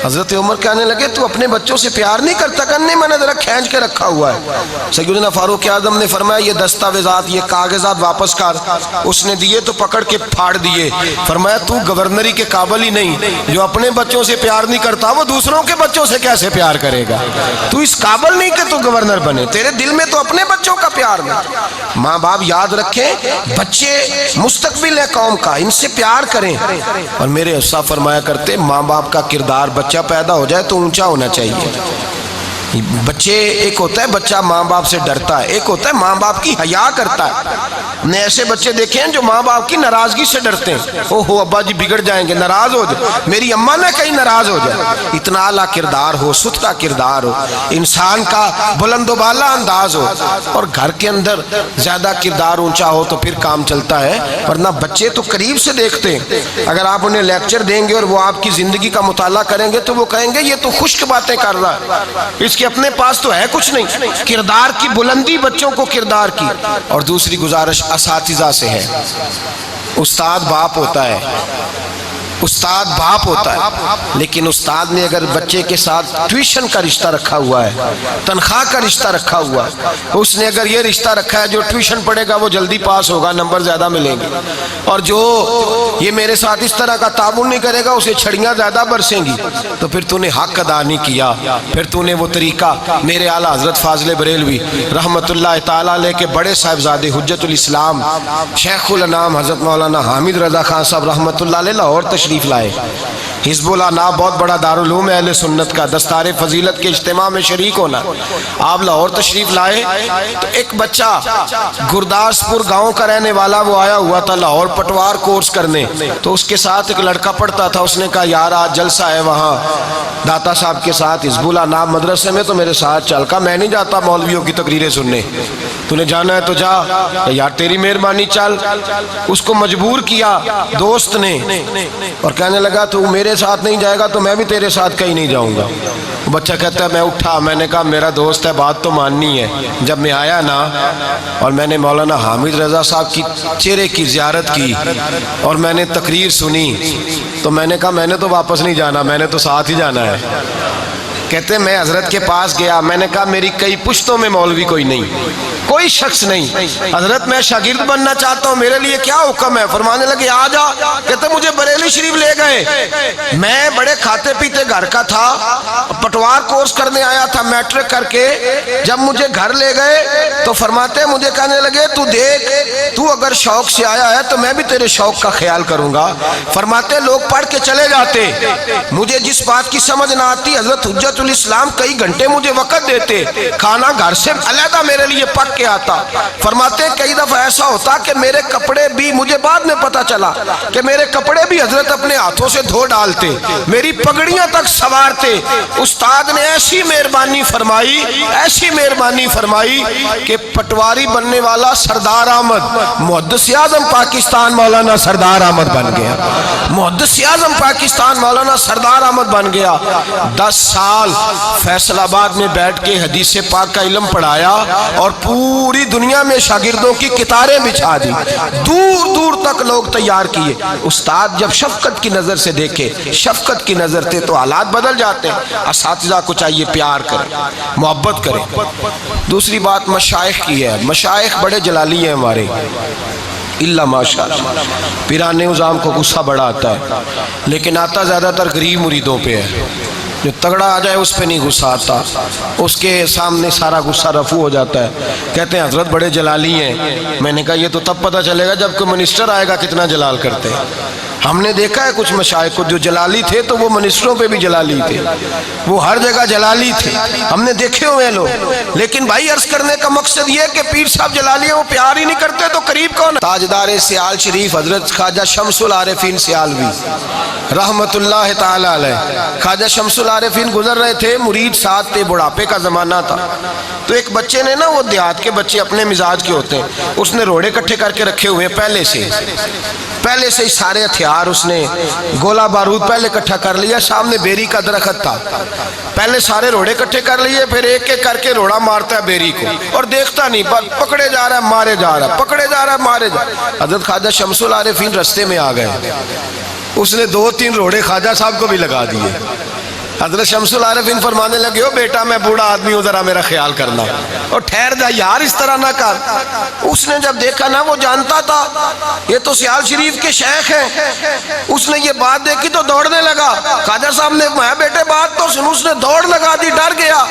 A: حضرت عمر کہنے لگے تو اپنے بچوں سے پیار نہیں کرتا؟ کہ نہیں میں نے ذرا کھینچ کے رکھا ہوا ہے۔ سیدنا فاروق اعظم نے فرمایا یہ دستاویزات، یہ کاغذات واپس کر۔ اس نے دیے تو پکڑ کے پھاڑ دیے، فرمایا تو گورنری کے قابل ہی نہیں، جو اپنے بچوں سے پیار نہیں کرتا وہ دوسروں کے بچوں سے کیسے پیار کرے گا؟ تو اس قابل نہیں کہ تو گورنر بنے، تیرے دل میں تو اپنے بچوں کا پیار نہیں۔ ماں باپ یاد رکھیں، بچے مستقبل ہے قوم کا، ان سے پیار کریں۔ اور میرے استاد فرمایا کرتے ماں باپ کا کردار بچہ پیدا ہو جائے تو اونچا ہونا چاہیے۔ بچے ایک ہوتا ہے بچہ ماں باپ سے ڈرتا ہے، ایک ہوتا ہے ماں باپ کی حیا کرتا ہے۔ ہم نے ایسے بچے دیکھے ہیں جو ماں باپ کی ناراضگی سے ڈرتے ہیں، اوہو ابا جی بگڑ جائیں گے، ناراض ہو جائے، میری اماں نہ کہیں ناراض ہو جائے۔ اتنا اعلیٰ کردار ہو، ستھرا کردار ہو، انسان کا بلند و بالا انداز ہو، اور گھر کے اندر زیادہ کردار اونچا ہو تو پھر کام چلتا ہے۔ ورنہ بچے تو قریب سے دیکھتے ہیں، اگر آپ انہیں لیکچر دیں گے اور وہ آپ کی زندگی کا مطالعہ کریں گے تو وہ کہیں گے یہ تو خشک باتیں کر رہا ہے، اس کے اپنے پاس تو ہے کچھ نہیں۔ کردار کی بلندی بچوں کو کردار کی۔ اور دوسری گزارش اساتذہ سے ہے، استاد باپ ہوتا ہے، استاد باپ ہوتا ہے، لیکن استاد نے اگر بچے کے ساتھ ٹیوشن کا رشتہ رکھا ہوا ہے، تنخواہ کا رشتہ رکھا ہوا ہے، اس نے اگر یہ رشتہ رکھا ہے جو ٹیوشن پڑھے گا وہ جلدی پاس ہوگا، نمبر زیادہ ملیں گے، اور جو یہ میرے ساتھ اس طرح کا تعاون نہیں کرے گا اسے چھڑیاں زیادہ برسیں گی، تو پھر تو نے حق ادا نہیں کیا، پھر تو نے وہ طریقہ میرے اعلیٰ حضرت فاضل بریلوی رحمت اللہ تعالیٰ علیہ کے بڑے صاحبزادے حجت الاسلام شیخ الانام حضرت مولانا حامد رضا خان صاحب رحمت اللہ علیہ لاہور تشریف لائے۔ حزب الانام بہت بڑا دارالعلوم ہے اہل سنت کا، دستار فضیلت کے اجتماع میں شریک ہونا۔ آپ لاہور تشریف لائے تو ایک بچہ گرداسپور گاؤں کا رہنے والا وہ آیا ہوا تھا لاہور پٹوار کورس کرنے، تو اس کے ساتھ ایک لڑکا پڑھتا تھا، اس نے کہا یار آج جلسہ ہے وہاں داتا صاحب کے ساتھ حزب الانام مدرسے میں، تو میرے ساتھ چل۔ کا میں نہیں جاتا مولویوں کی تقریریں سننے، تو نے جانا ہے تو جا، یار تیری مہربانی چل۔ اس کو مجبور کیا دوست نے، اور کہنے لگا تو میرے ساتھ نہیں جائے گا تو میں بھی تیرے ساتھ کہیں نہیں جاؤں گا۔ بچہ کہتا ہے میں اٹھا، میں نے کہا میرا دوست ہے بات تو ماننی ہے۔ جب میں آیا نا اور میں نے مولانا حامد رضا صاحب کی چہرے کی زیارت کی اور میں نے تقریر سنی، تو میں نے کہا میں نے تو واپس نہیں جانا، میں نے تو ساتھ ہی جانا ہے۔ کہتے ہیں میں حضرت کے پاس گیا، میں نے کہا میری کئی پشتوں میں مولوی کوئی نہیں، کوئی شخص نہیں، حضرت میں شاگرد بننا چاہتا ہوں، میرے لیے کیا حکم ہے؟ فرمانے لگے آ جا۔ کہتے مجھے بریلی شریف لے گئے، میں بڑے کھاتے پیتے گھر کا تھا، پٹوار کورس کرنے آیا تھا میٹرک کر کے، جب مجھے گھر لے گئے تو فرماتے مجھے کہنے لگے تو دیکھ تو اگر شوق سے آیا ہے تو میں بھی تیرے شوق کا خیال کروں گا۔ فرماتے لوگ پڑھ کے چلے جاتے، مجھے جس بات کی سمجھ نہ آتی حضرت حجت الاسلام کئی گھنٹے مجھے وقت دیتے، کھانا گھر سے علیحدہ میرے لیے پک کے آتا۔ فرماتے کئی دفعہ ایسا ہوتا کہ میرے کپڑے بھی، مجھے بعد میں پتا چلا کہ میرے کپڑے بھی حضرت اپنے ہاتھوں سے دھو ڈالتے، میری پگڑیاں تک سوارتے۔ استاد نے ایسی مہربانی فرمائی، ایسی مہربانی فرمائی کہ پٹواری بننے والا سردار احمد محدث اعظم پاکستان مولانا سردار احمد بن گیا، محدث اعظم پاکستان مولانا سردار احمد بن گیا۔ 10 سال فیصل آباد میں بیٹھ کے حدیث پاک کا علم پڑھایا اور پوری دنیا میں شاگردوں کی قطاریں بچھا دی، دور دور تک لوگ تیار کیے۔ استاد جب شفقت کی نظر سے دیکھے، شفقت کی نظر سے، تو حالات بدل جاتے ہیں۔ اساتذہ کو چاہیے پیار کریں، محبت کریں۔ دوسری بات مشائخ کی ہے، مشائخ بڑے جلالی ہیں ہمارے، اللہ ماشاءاللہ، پیرانے نظام کو غصہ بڑا آتا ہے، لیکن آتا زیادہ تر غریب مریدوں پہ ہے۔ جو تگڑا آ جائے اس پہ نہیں غصہ آتا، اس کے سامنے سارا غصہ رفع ہو جاتا ہے۔ کہتے ہیں حضرت بڑے جلالی ہیں، میں نے کہا یہ تو تب پتہ چلے گا جب کوئی منسٹر آئے گا کتنا جلال کرتے ہیں۔ ہم نے دیکھا ہے کچھ مشائخ کو جو جلالی تھے تو وہ منسٹروں پہ بھی جلالی تھے، وہ ہر جگہ جلالی تھے، ہم نے دیکھے ہوئے لوگ۔ لیکن بھائی عرض کرنے کا مقصد یہ کہ پیر صاحب جلالی ہیں، وہ پیار ہی نہیں کرتے تو قریب کون؟ تاجدار سیال شریف حضرت خواجہ شمس العارفین سیالوی رحمت اللہ تعالی علیہ، خواجہ شمس العارفین گزر رہے تھے، مرید ساتھ تھے، بڑھاپے کا زمانہ تھا، تو ایک بچے نے نا، وہ دیہات کے بچے اپنے مزاج کے ہوتے ہیں، اس نے روڑے کٹھے کر کے رکھے ہوئے پہلے سے ہی سارے ہتھیار، اس نے گولہ بارود پہلے اکٹھا کر لیا، سامنے بیری کا درخت تھا، پہلے سارے روڑے اکٹھے کر لیے، پھر ایک ایک کر کے روڑا مارتا ہے بیری کو، اور دیکھتا نہیں، پکڑے جا رہا ہے مارے جا رہا ہے، پکڑے جا رہا ہے مارے جا رہا ہے۔ حضرت خواجہ شمس العارفین رستے میں آ گئے، اس نے 2-3 روڑے خواجہ صاحب کو بھی لگا دیے۔ حضرت شمس العارفین فرمانے لگے ہو بیٹا میں بوڑھا آدمی ہوں، ذرا میرا خیال کرنا، اور ٹھہر جا یار اس طرح نہ کر۔ اس نے جب دیکھا نا، وہ جانتا تھا یہ تو سیال شریف کے شیخ ہیں، اس نے یہ بات دیکھی تو دوڑنے لگا۔ خواجہ صاحب نے میں بیٹے بات تو سن، اس نے دوڑ لگا دی، ڈر گیا۔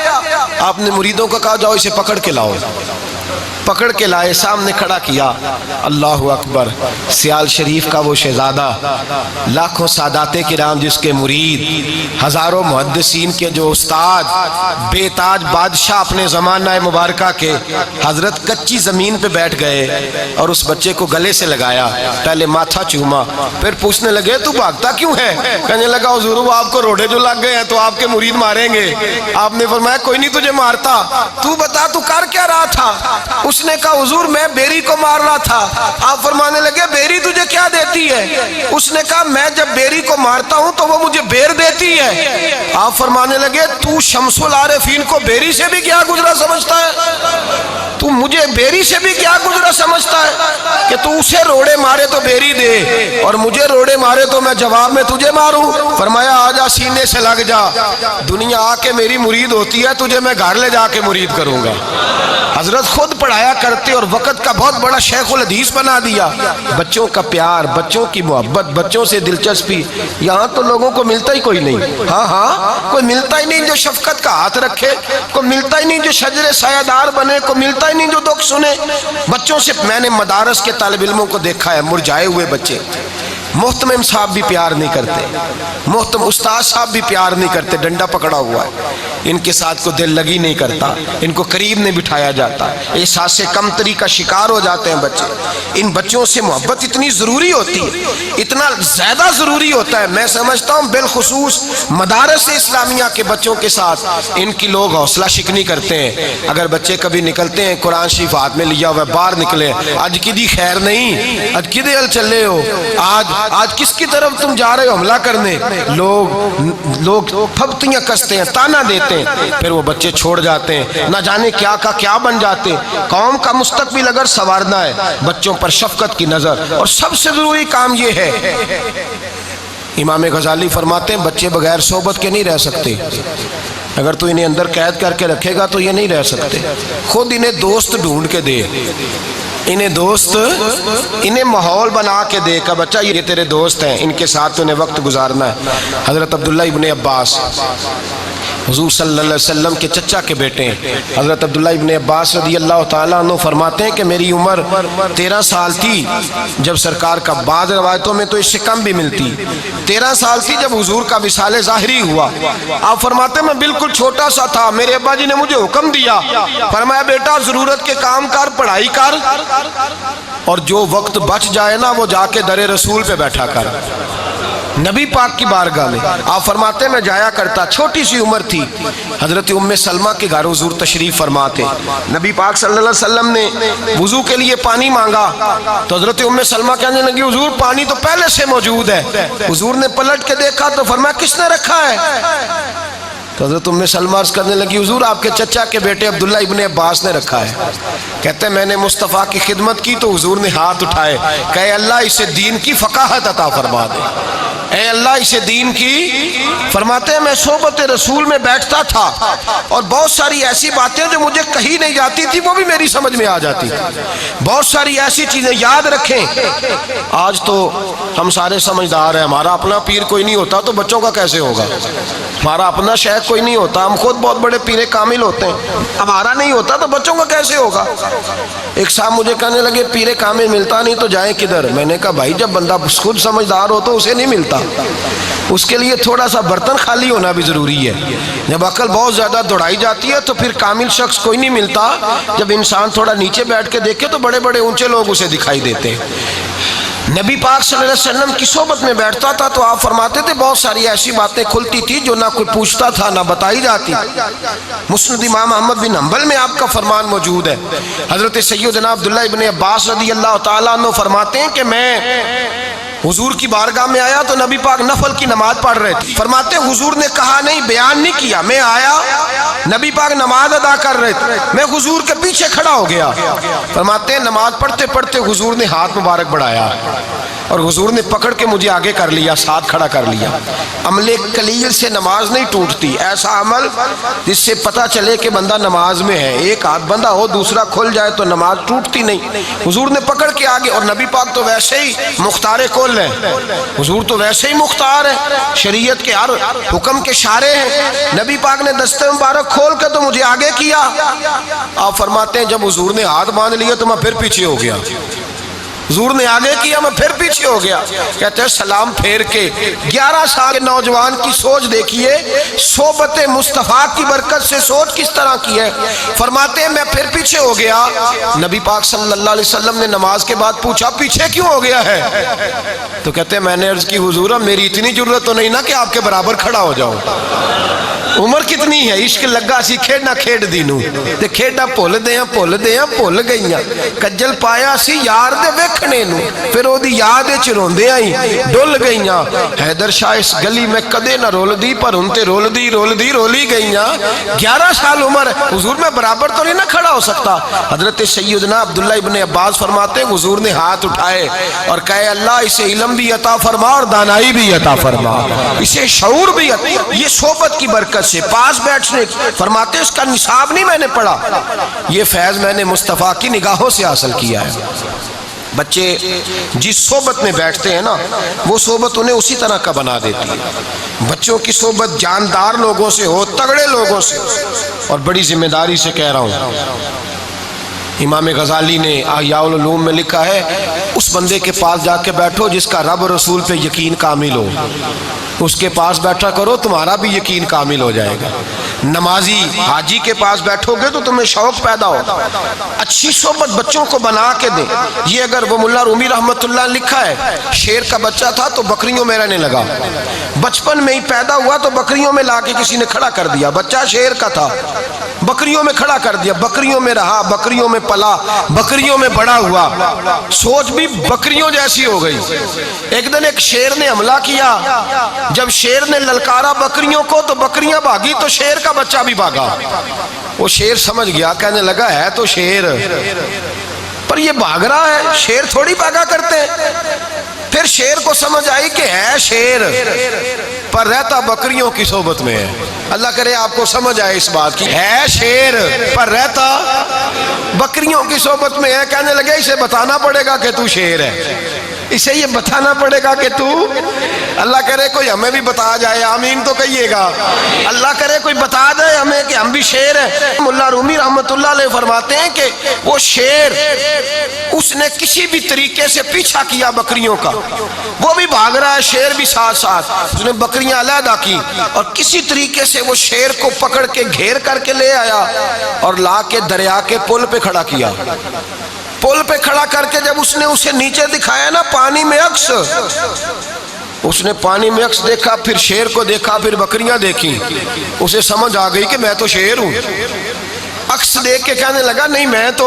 A: آپ نے مریدوں کو کہا جاؤ اسے پکڑ کے لاؤ، پکڑ کے لائے، سامنے کھڑا کیا، اللہ اکبر، سیال شریف کا وہ شہزادہ، لاکھوں سادات کرام جس کے مرید، ہزاروں محدثین کے جو استاد، بے تاج بادشاہ اپنے زمانہ مبارکہ کے، حضرت کچی زمین پہ بیٹھ گئے اور اس بچے کو گلے سے لگایا، پہلے ماتھا چوما، پھر پوچھنے لگے تو بھاگتا کیوں ہے؟ کہنے لگا حضور وہ آپ کو روڑے جو لگ گئے ہیں تو آپ کے مرید ماریں گے۔ آپ نے فرمایا کوئی نہیں تجھے مارتا، تو بتا تو کر کیا رہا تھا؟ اس نے کہا حضور میں بیری کو مار رہا تھا۔ آپ فرمانے لگے بیری تجھے کیا دیتی ہے؟ اس نے کہا میں جب بیری کو مارتا ہوں تو وہ مجھے بیر دیتی ہے۔ آپ فرمانے لگے تو شمس العارفین کو بیری سے بھی کیا گزرا سمجھتا ہے؟ تو مجھے بیری سے بھی کیا گزرا سمجھتا ہے کہ تو اسے روڑے مارے تو بیری دے اور مجھے روڑے مارے تو میں جواب میں تجھے ماروں؟ فرمایا آجا سینے سے لگ جا، دنیا آ کے میری مرید ہوتی ہے، تجھے میں گھر لے جا کے مرید کروں گا۔ حضرت خود پڑھایا کرتے اور وقت کا بہت بڑا شیخ الحدیث بنا دیا۔ بچوں کا پیار، بچوں کی محبت، بچوں سے دلچسپی، یہاں تو لوگوں کو ملتا ہی کوئی نہیں۔ ہاں کوئی ملتا ہی نہیں جو شفقت کا ہاتھ رکھے، کوئی ملتا ہی نہیں جو شجر سایہ دار بنے، کوئی ملتا ہی نہیں جو دکھ سنے۔ بچوں سے میں نے مدارس کے طالب علموں کو دیکھا ہے، مرجھائے ہوئے بچے، محتمم صاحب بھی پیار نہیں کرتے، محتم استاد صاحب بھی پیار نہیں کرتے، ڈنڈا پکڑا ہوا ہے، ان کے ساتھ کو دل لگی نہیں کرتا، ان کو قریب نہیں بٹھایا جاتا، احساس کمتری کا شکار ہو جاتے ہیں بچے۔ ان بچوں سے محبت اتنی ضروری ہوتی ہے، اتنا زیادہ ضروری ہوتا ہے، میں سمجھتا ہوں بالخصوص مدارس اسلامیہ کے بچوں کے ساتھ ان کی لوگ حوصلہ شکنی کرتے ہیں۔ اگر بچے کبھی نکلتے ہیں قرآن شریف ہاتھ میں لیا ہوا باہر نکلے، آج کی دی خیر نہیں، آج کی دے چلے ہو، آج کس کی طرف تم جا رہے ہو حملہ کرنے؟ لوگ پھبتیاں کستے ہیں، تانا دیتے ہیں، پھر وہ بچے چھوڑ جاتے ہیں، نہ جانے کیا کا کیا بن جاتے ہیں۔ قوم کا مستقبل اگر سنوارنا ہے، بچوں پر شفقت کی نظر، اور سب سے ضروری کام یہ ہے، امام غزالی فرماتے ہیں بچے بغیر صحبت کے نہیں رہ سکتے، اگر تو انہیں اندر قید کر کے رکھے گا تو یہ نہیں رہ سکتے، خود انہیں دوست ڈھونڈ کے دے، انہیں دوست، انہیں ماحول بنا کے دے کہ بچہ یہ تیرے دوست ہیں، ان کے ساتھ انہیں وقت گزارنا ہے۔ حضرت عبداللہ ابن عباس حضور صلی اللہ علیہ وسلم کے چچا کے بیٹے ہیں، حضرت عبداللہ ابن عباس رضی اللہ تعالیٰ عنہ فرماتے ہیں کہ میری عمر 13 سال تھی جب سرکار کا، بعض روایتوں میں تو اس سے کم بھی ملتی، 13 سال تھی جب حضور کا وصال ظاہری ہوا۔ آپ فرماتے ہیں میں بالکل چھوٹا سا تھا، میرے ابا جی نے مجھے حکم دیا، فرمایا بیٹا ضرورت کے کام کر، پڑھائی کر، اور جو وقت بچ جائے نا وہ جا کے در رسول پہ بیٹھا کر، نبی پاک کی بارگاہ میں۔ آپ فرماتے ہیں میں جایا کرتا، چھوٹی سی عمر تھی، حضرت ام سلمہ کے گھر حضور تشریف فرماتے، نبی پاک صلی اللہ علیہ وسلم نے وضو کے لیے پانی مانگا تو حضرت ام سلمہ کہنے لگی حضور پانی تو پہلے سے موجود ہے۔ حضور نے پلٹ کے دیکھا تو فرمایا کس نے رکھا ہے؟ تو حضرت ام سلمہ عرض کرنے لگی حضور آپ کے چچا کے بیٹے عبداللہ ابن عباس نے رکھا ہے۔ کہتے ہیں میں نے مصطفیٰ کی خدمت کی تو حضور نے ہاتھ اٹھائے، کہ اللہ اسے دین کی فقاہت عطا فرما دے، اے اللہ اسے دین کی۔ فرماتے ہیں میں صحبت رسول میں بیٹھتا تھا اور بہت ساری ایسی باتیں جو مجھے کہی نہیں جاتی تھی وہ بھی میری سمجھ میں آ جاتی، بہت ساری ایسی چیزیں یاد رکھیں۔ آج تو ہم سارے سمجھدار ہیں، ہمارا اپنا پیر کوئی نہیں ہوتا تو بچوں کا کیسے ہوگا، ہمارا اپنا شیخ کوئی نہیں ہوتا، ہم خود بہت بڑے پیر کامل ہوتے ہیں، ہمارا نہیں ہوتا تو بچوں کا کیسے ہوگا۔ ایک صاحب مجھے کہنے لگے پیر کامل ملتا نہیں تو جائیں کدھر؟ میں نے کہا بھائی جب بندہ خود سمجھدار ہو تو اسے نہیں ملتا، اس کے لیے تھوڑا سا برتن خالی ہونا بھی ضروری ہے۔ جب عقل بہت زیادہ دوڑائی جاتی ہے تو پھر کامل شخص کوئی نہیں ملتا، جب انسان تھوڑا نیچے بیٹھ کے دیکھے تو بڑے بڑے اونچے لوگ اسے دکھائی دیتے ہیں۔ نبی پاک صلی اللہ علیہ وسلم کی صحبت میں بیٹھتا تھا تو آپ فرماتے تھے بہت ساری ایسی باتیں کھلتی تھی جو نہ کوئی پوچھتا تھا نہ بتائی جاتی۔ مسند امام احمد بن حنبل میں آپ کا فرمان موجود ہے، حضرت سیدنا عبداللہ ابن عباس رضی اللہ تعالیٰ عنہ فرماتے ہیں کہ میں حضور کی بارگاہ میں آیا تو نبی پاک نفل کی نماز پڑھ رہے تھے، فرماتے حضور نے کہا نہیں، بیان نہیں کیا، میں آیا نبی پاک نماز ادا کر رہے تھے، میں حضور کے پیچھے کھڑا ہو گیا، فرماتے ہیں نماز پڑھتے پڑھتے حضور نے ہاتھ مبارک بڑھایا، اور حضور نے پکڑ کے مجھے آگے کر لیا، ساتھ کھڑا کر لیا۔ عمل قلیل سے نماز نہیں ٹوٹتی، ایسا عمل جس سے پتہ چلے کہ بندہ نماز میں ہے، ایک ہاتھ بندہ ہو دوسرا کھل جائے تو نماز ٹوٹتی نہیں۔ حضور نے پکڑ کے آگے، اور نبی پاک تو ویسے ہی مختار کل ہے، حضور تو ویسے ہی مختار ہے، شریعت کے ہر حکم کے شارع ہیں۔ نبی پاک نے دستے مبارک کھول کے تو مجھے آگے کیا۔ آپ فرماتے ہیں جب حضور نے ہاتھ باندھ لیا تو میں پھر پیچھے ہو گیا، حضور نے آگے کیا میں پھر پیچھے ہو گیا۔ کہتے ہیں سلام پھیر کے 11 سال کے نوجوان کی سوچ دیکھیے، صحبت مصطفیٰ کی برکت سے سوچ کس طرح کی ہے۔ فرماتے ہیں میں پھر پیچھے ہو گیا۔ نبی پاک صلی اللہ علیہ وسلم نے نماز کے بعد پوچھا پیچھے کیوں ہو گیا ہے؟ تو کہتے ہیں میں نے عرض کی حضور میری اتنی ضرورت تو نہیں نا کہ آپ کے برابر کھڑا ہو جاؤں، عمر کتنی ہے، عشق لگا سی کھیڑنا کھیڑ دینوں تے کھیڑا بھول گئیاں، کجل پایا سی یار دے ویکھنے نوں، پھر او دی یاد وچ روندے آئی ڈل گئیاں۔ حیدر شاہ اس گلی میں کدے نہ رول دی پر ہن تے رولی گئیاں۔ 11 سال عمر، حضور میں برابر تو نہیں نہ کھڑا ہو سکتا۔ حضرت سیدنا عبداللہ ابن عباس فرماتے ہیں حضور نے ہاتھ اٹھائے اور کہے اللہ اسے علم بھی عطا فرما اور دانائی بھی عطا فرما، اسے شعور بھی عطا، یہ صحبت کی برکت سے پاس بیٹھنے۔ فرماتے اس کا نصاب نہیں میں نے پڑھا، یہ فیض میں نے مصطفیٰ کی نگاہوں سے حاصل کیا ہے۔ بچے جس صحبت میں بیٹھتے ہیں نا وہ صحبت انہیں اسی طرح کا بنا دیتی ہے۔ بچوں کی صحبت جاندار لوگوں سے ہو، تگڑے لوگوں سے، اور بڑی ذمہ داری سے کہہ رہا ہوں، امام غزالی نے احیاء العلوم میں لکھا ہے اس بندے کے پاس جا کے بیٹھو جس کا رب رسول پہ یقین کامل ہو، اس کے پاس بیٹھا کرو تمہارا بھی یقین کامل ہو جائے گا۔ نمازی حاجی کے پاس بیٹھو گے تو تمہیں شوق پیدا ہوگا۔ اچھی صحبت بچوں کو بنا کے دیں۔ یہ اگر وہ ملا رومی رحمت اللہ نے لکھا ہے شیر کا بچہ تھا تو بکریوں میں رہنے لگا، بچپن میں ہی پیدا ہوا تو بکریوں میں لا کے کسی نے کھڑا کر دیا، بچہ شیر کا تھا بکریوں میں کھڑا کر دیا، بکریوں میں رہا، بکریوں میں پلا، بکریوں میں بڑا ہوا، سوچ بھی بکریوں جیسی ہو گئی۔ ایک دن ایک شیر نے حملہ کیا، جب شیر نے للکارا بکریوں کو تو بکریاں بھاگی تو شیر کا بچہ بھی بھاگا۔ وہ شیر سمجھ گیا، کہنے لگا ہے تو شیر پر یہ بھاگ رہا ہے، شیر تھوڑی بھاگا کرتے۔ پھر شیر کو سمجھ آئی کہ ہے شیر پر رہتا بکریوں کی صحبت میں ہے۔ اللہ کرے آپ کو سمجھ آئے اس بات کی، ہے شیر پر رہتا بکریوں کی صحبت میں ہے۔ کہنے لگے اسے بتانا پڑے گا کہ تو شیر ہے، اسے یہ بتانا پڑے گا کہ تو، اللہ کرے کوئی ہمیں بھی بتا جائے، آمین تو کہیے گا، اللہ کرے کوئی بتا دے ہمیں کہ ہم بھی شیر ہیں۔ مولا رومی رحمت اللہ علیہ فرماتے ہیں کہ وہ شیر اس نے کسی بھی طریقے سے پیچھا کیا بکریوں کا، وہ بھی بھاگ رہا ہے، شیر بھی ساتھ ساتھ، اس نے بکریاں علیحدہ کی اور کسی طریقے سے وہ شیر کو پکڑ کے گھیر کر کے لے آیا اور لا کے دریا کے پل پہ کھڑا کیا۔ پل پہ کھڑا کر کے جب اس نے اسے نیچے دکھایا نا پانی میں عکس، اس نے پانی میں عکس دیکھا، پھر شیر کو دیکھا، پھر بکریاں دیکھی، اسے سمجھ آ گئی کہ میں تو شیر ہوں۔ عکس دیکھ کے کہنے لگا نہیں میں تو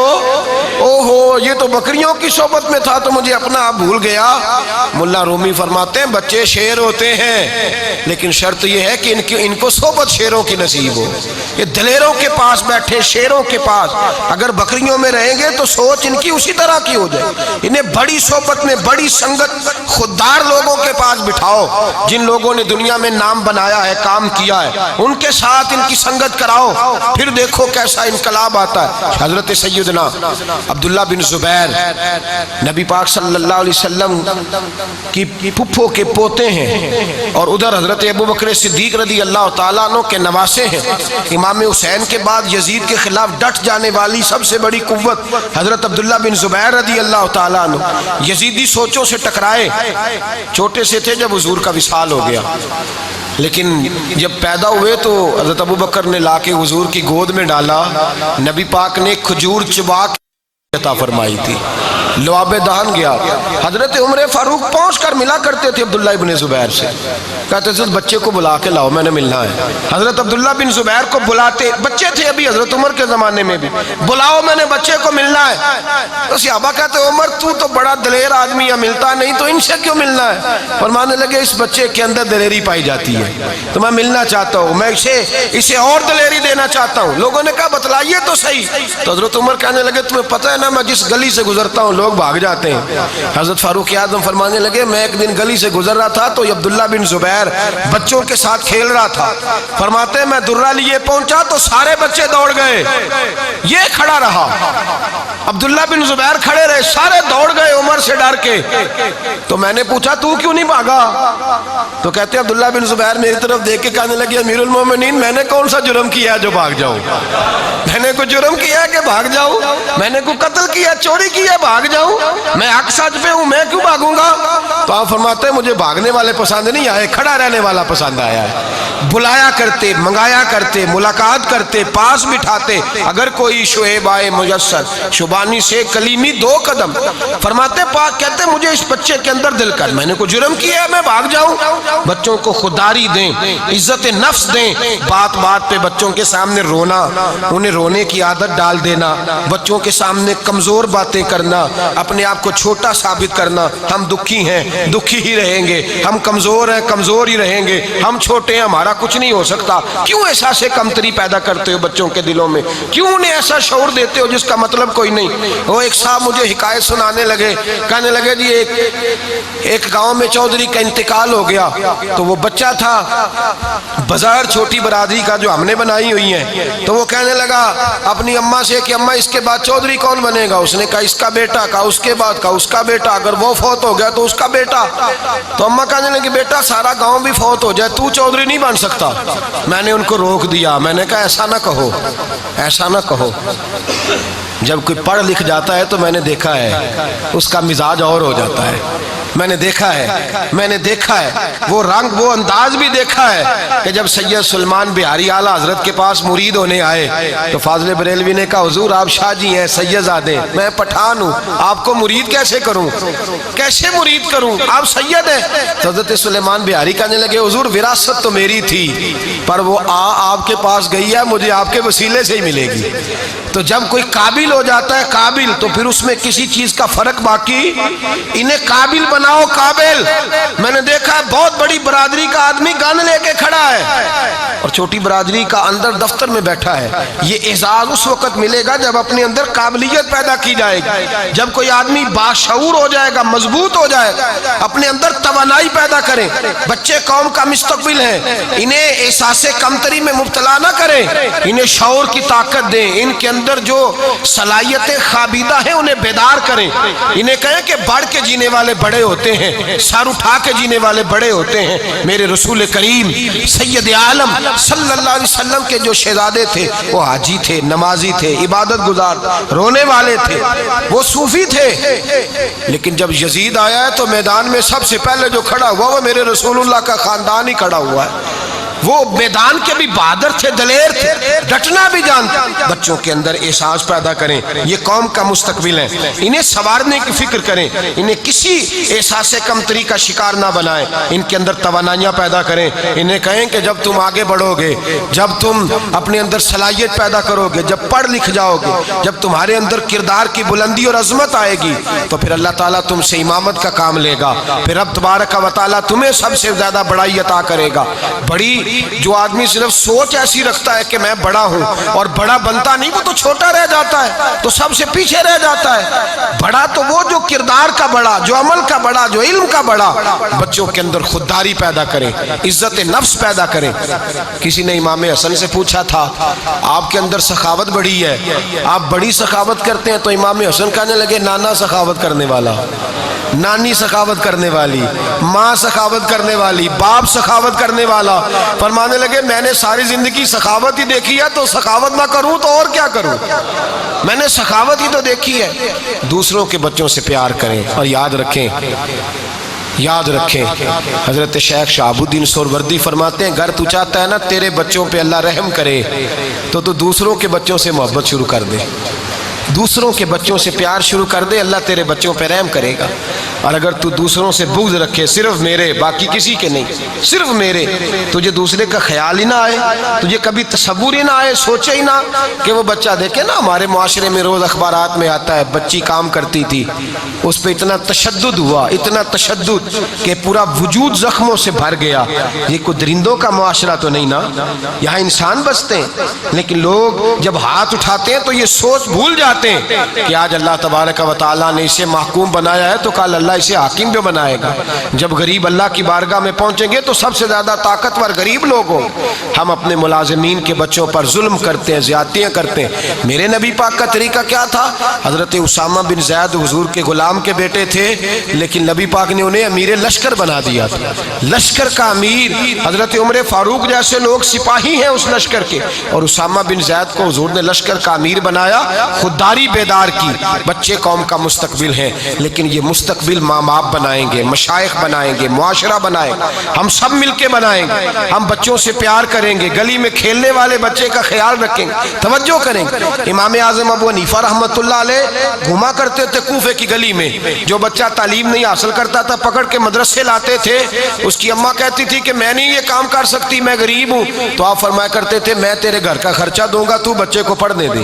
A: اوہو یہ تو بکریوں کی صحبت میں تھا تو مجھے اپنا آپ بھول گیا۔ ملا رومی فرماتے ہیں بچے شیر ہوتے ہیں لیکن شرط یہ ہے کہ ان کو صحبت شیروں کی نصیب ہو، یہ دلیروں کے پاس بیٹھے شیروں کے پاس، اگر بکریوں میں رہیں گے تو سوچ ان کی اسی طرح کی ہو جائے۔ انہیں بڑی صحبت میں بڑی سنگت خوددار لوگوں کے پاس بٹھاؤ، جن لوگوں نے دنیا میں نام بنایا ہے کام کیا ہے ان کے ساتھ ان کی سنگت کراؤ، پھر دیکھو کیسا انقلاب آتا ہے۔ حضرت سیدنا عبداللہ بن زبیر نبی پاک صلی اللہ علیہ وسلم کی پھپھو کے پوتے ہیں اور ادھر حضرت ابو بکر صدیق رضی اللہ تعالیٰ عنہ کے نواسے ہیں۔ امام حسین کے بعد یزید کے خلاف ڈٹ جانے والی سب سے بڑی قوت حضرت عبداللہ بن زبیر رضی اللہ تعالیٰ عنہ، یزیدی سوچوں سے ٹکرائے، چھوٹے سے تھے جب حضور کا وصال ہو گیا، لیکن جب پیدا ہوئے تو حضرت ابو بکر نے لا کے حضور کی گود میں ڈالا، نبی پاک نے کھجور چبا کے عطا فرمائی تھی، لعاب دہن گیا۔ حضرت عمر فاروق پہنچ کر ملا کرتے تھے عبداللہ ابن زبیر سے، کہتے تھے بچے کو بلا کے لاؤ میں نے ملنا ہے۔ حضرت عبداللہ بن زبیر کو بلاتے، بچے تھے ابھی حضرت عمر کے زمانے میں بھی، بلاؤ میں نے بچے کو ملنا ہے۔ تو صحابہ کہتے عمر تو بڑا دلیر آدمی ہے، ملتا نہیں تو ان سے کیوں ملنا ہے؟ فرمانے لگے اس بچے کے اندر دلیری پائی جاتی ہے تو میں ملنا چاہتا ہوں، میں اسے اور دلیری دینا چاہتا ہوں۔ لوگوں نے کہا بتلائیے تو صحیح۔ تو حضرت عمر کہنے لگے تمہیں پتہ ہے نا میں جس گلی سے گزرتا ہوں لوگ بھاگ جاتے ہیں۔ حضرت فاروق اعظم فرمانے لگے میں ایک دن گلی سے گزر رہا تھا تو عبداللہ بن زبیر بچوں کے ساتھ کھیل رہا تھا، فرماتے ہیں میں درہ لیے پہنچا تو سارے بچے دوڑ گئے، یہ کھڑا رہا، عبداللہ بن زبیر کھڑے رہے، سارے دوڑ گئے عمر سے ڈر کے۔ تو میں نے پوچھا تو کیوں نہیں بھاگا؟ تو کہتے ہیں عبداللہ بن زبیر میری طرف دیکھ کے کہنے لگے امیر المومنین میں نے کون سا جرم کیا ہے جو بھاگ جاؤں؟ میں نے کوئی جرم کیا ہے کہ بھاگ جاؤں؟ میں نے کوئی قتل کیا چوری کیا بھاگ جاؤں؟ میں حق سچ پہ ہوں، میں کیوں بھاگوں گا؟ تو آپ فرماتے ہیں مجھے بھاگنے والے پسند نہیں آئے، کھڑا رہنے والا پسند آیا ہے۔ بلایا کرتے، منگایا کرتے، ملاقات کرتے، پاس بٹھاتے، اگر کوئی شعیب آئے میسر شبانی سے کلیمی 2 قدم، فرماتے پاک کہتے مجھے اس بچے کے اندر دل کر، میں نے کوئی جرم کیا ہے میں بھاگ جاؤں؟ بچوں کو خودداری دیں، عزت نفس دیں، بات بات پہ بچوں کے سامنے رونا، انہیں رونے کی عادت ڈال دینا، بچوں کے سامنے کمزور باتیں کرنا، اپنے آپ کو چھوٹا ثابت کرنا، ہم دکھی ہیں دکھی ہی رہیں گے، ہم کمزور ہیں کمزور ہی رہیں گے، ہم چھوٹے ہیں ہمارا کچھ نہیں ہو سکتا۔ کیوں احساس کمتری پیدا کرتے ہو بچوں کے دلوں میں؟ کیوں انہیں ایسا شعور دیتے ہو جس کا مطلب کوئی نہیں؟ وہ ایک صاحب مجھے حکایت سنانے لگے، کہنے لگے جی ایک گاؤں میں چودھری کا انتقال ہو گیا، تو وہ بچہ تھا بظاہر چھوٹی برادری کا جو ہم نے بنائی ہوئی ہیں، تو وہ کہنے لگا اپنی اماں سے کہ اماں اس کے بعد چودھری کون بنے گا؟ اس نے کہا اس کا بیٹا، کہا اس کے بعد، کہا اس کا بیٹا، اگر وہ فوت ہو گیا تو اس کا بیٹا۔ تو اماں کہنے لگی بیٹا سارا گاؤں بھی فوت ہو جائے تو چودھری نہیں بن سکتا۔ میں نے ان کو روک دیا، میں نے کہا ایسا نہ کہو، ایسا نہ کہو۔ جب کوئی پڑھ لکھ جاتا ہے تو میں نے دیکھا ہے اس کا مزاج اور ہو جاتا ہے، میں نے دیکھا ہے وہ رنگ وہ انداز بھی دیکھا ہے کہ جب سید سلمان بہاری اعلیٰ حضرت کے پاس مرید ہونے آئے تو فاضل بریلوی نے کہا حضور آپ شاہ جی ہیں سید زادے، میں پٹھان ہوں، آپ کو مرید کیسے کروں، کیسے مرید کروں، آپ سید ہیں؟ حضرت سلیمان بہاری کہنے لگے حضور وراثت تو میری تھی پر وہ آپ کے پاس گئی ہے، مجھے آپ کے وسیلے سے ہی ملے گی۔ تو جب کوئی قابل ہو جاتا ہے قابل تو پھر اس میں کسی چیز کا فرق باقی، انہیں قابل بناؤ قابل۔ میں نے دیکھا ہے بہت بڑی برادری کا آدمی گن لے کے کھڑا ہے اور چھوٹی برادری کا اندر دفتر میں بیٹھا ہے، یہ اعزاز اس وقت ملے گا جب اپنے اندر قابلیت پیدا کی جائے گی، جب کوئی آدمی باشعور ہو جائے گا، مضبوط ہو جائے گا، اپنے اندر توانائی پیدا کرے۔ بچے قوم کا مستقبل ہیں، انہیں احساس کمتری میں مبتلا نہ کریں، انہیں شعور کی طاقت دیں، ان کے اندر جو صلاحیتیں خابیدہ ہیں انہیں بیدار کریں، انہیں کہیں کہ بڑھ کے جینے والے بڑے ہوتے ہیں، سر اٹھا کے جینے والے بڑے ہوتے ہیں۔ میرے رسول کریم سید عالم صلی اللہ علیہ وسلم کے جو شہزادے تھے وہ حاجی تھے، نمازی تھے، عبادت گزار، رونے والے تھے، وہ صوفی تھے، لیکن جب یزید آیا ہے تو میدان میں سب سے پہلے جو کھڑا ہوا وہ میرے رسول اللہ کا خاندان ہی کھڑا ہوا ہے۔ وہ میدان کے بھی بہادر تھے، دلیر تھے، ڈٹنا بھی جانتے۔ بچوں کے اندر احساس پیدا کریں، یہ قوم کا مستقبل ہے، انہیں سنوارنے کی فکر کریں، انہیں کسی احساس کمتری کا شکار نہ بنائیں، ان کے اندر توانائیاں پیدا کریں، انہیں کہیں کہ جب تم آگے بڑھو گے، جب تم اپنے اندر صلاحیت پیدا کرو گے، جب پڑھ لکھ جاؤ گے، جب تمہارے اندر کردار کی بلندی اور عظمت آئے گی تو پھر اللہ تعالیٰ تم سے امامت کا کام لے گا، پھر رب تبارک و تعالیٰ تمہیں سب سے زیادہ بڑائی عطا کرے گا۔ بڑی جو آدمی صرف سوچ ایسی رکھتا ہے کہ میں بڑا ہوں اور بڑا بنتا نہیں، وہ تو چھوٹا رہ جاتا ہے، تو سب سے پیچھے رہ جاتا ہے۔ بڑا تو وہ جو کردار کا بڑا، جو عمل کا بڑا، جو علم کا بڑا۔ بچوں کے اندر خودداری پیدا کریں، عزت نفس پیدا کریں۔ کسی نے امام حسن سے پوچھا تھا آپ کے اندر سخاوت بڑی ہے، آپ بڑی سخاوت کرتے ہیں؟ تو امام حسن کہنے لگے نانا سخاوت کرنے والا، نانی سخاوت کرنے والی، ماں سخاوت کرنے والی، باپ سخاوت کرنے والا۔ فرمانے لگے میں نے ساری زندگی سخاوت ہی دیکھی ہے، تو سخاوت نہ کروں تو اور کیا کروں؟ میں نے سخاوت ہی تو دیکھی ہے۔ دوسروں کے بچوں سے پیار کریں اور یاد رکھیں حضرت شیخ شہاب الدین سہروردی فرماتے ہیں اگر تو چاہتا ہے نا تیرے بچوں پہ اللہ رحم کرے تو دوسروں کے بچوں سے محبت شروع کر دے، دوسروں کے بچوں سے پیار شروع کر دے، اللہ تیرے بچوں پہ رحم کرے گا۔ اور اگر تو دوسروں سے بغض رکھے، صرف میرے باقی کسی کے نہیں، صرف میرے، تجھے دوسرے کا خیال ہی نہ آئے، تجھے کبھی تصور ہی نہ آئے، سوچے ہی نہ کہ وہ بچہ دیکھے نا ہمارے معاشرے میں روز اخبارات میں آتا ہے بچی کام کرتی تھی، اس پہ اتنا تشدد ہوا، اتنا تشدد کہ پورا وجود زخموں سے بھر گیا۔ یہ کوئی درندوں کا معاشرہ تو نہیں نا، یہاں انسان بستے ہیں، لیکن لوگ جب ہاتھ اٹھاتے ہیں تو یہ سوچ بھول جاتے چاہتے ہیں کہ آج اللہ تبارک و تعالیٰ نے اسے محکوم بنایا ہے تو کل اللہ اسے حاکم بھی بنائے گا۔ جب غریب اللہ کی بارگاہ میں پہنچیں گے تو سب سے زیادہ طاقتور غریب لوگ ہوں۔ ہم اپنے ملازمین کے بچوں پر ظلم کرتے ہیں، زیادتیاں کرتے ہیں۔ میرے نبی پاک کا طریقہ کیا تھا؟ حضرت اسامہ بن زید حضور کے غلام کے بیٹے تھے، لیکن نبی پاک نے انہیں امیر لشکر بنا دیا تھا، لشکر کا امیر۔ حضرت عمر فاروق جیسے لوگ سپاہی ہیں اس لشکر کے، اور اسامہ بن زید کو حضور نے لشکر کا امیر بنایا۔ خودداری بیدار کی، بچے قوم کا مستقبل ہیں، لیکن یہ مستقبل ماں باپ بنائیں گے، مشائخ بنائیں گے، معاشرہ بنائیں گے، ہم سب مل کے بنائیں گے۔ ہم بچوں سے پیار کریں گے، گلی میں کھیلنے والے بچے کا خیال رکھیں گے، توجہ کریں گے۔ امام اعظم ابو حنیفہ رحمۃ اللہ علیہ گھوما کرتے تھے کوفے کی گلی میں، جو بچہ تعلیم نہیں حاصل کرتا تھا پکڑ کے مدرسے لاتے تھے۔ اس کی اماں کہتی تھی کہ میں نہیں یہ کام کر سکتی، میں غریب ہوں، تو آپ فرمایا کرتے تھے میں تیرے گھر کا خرچہ دوں گا، تو بچے کو پڑھنے دے۔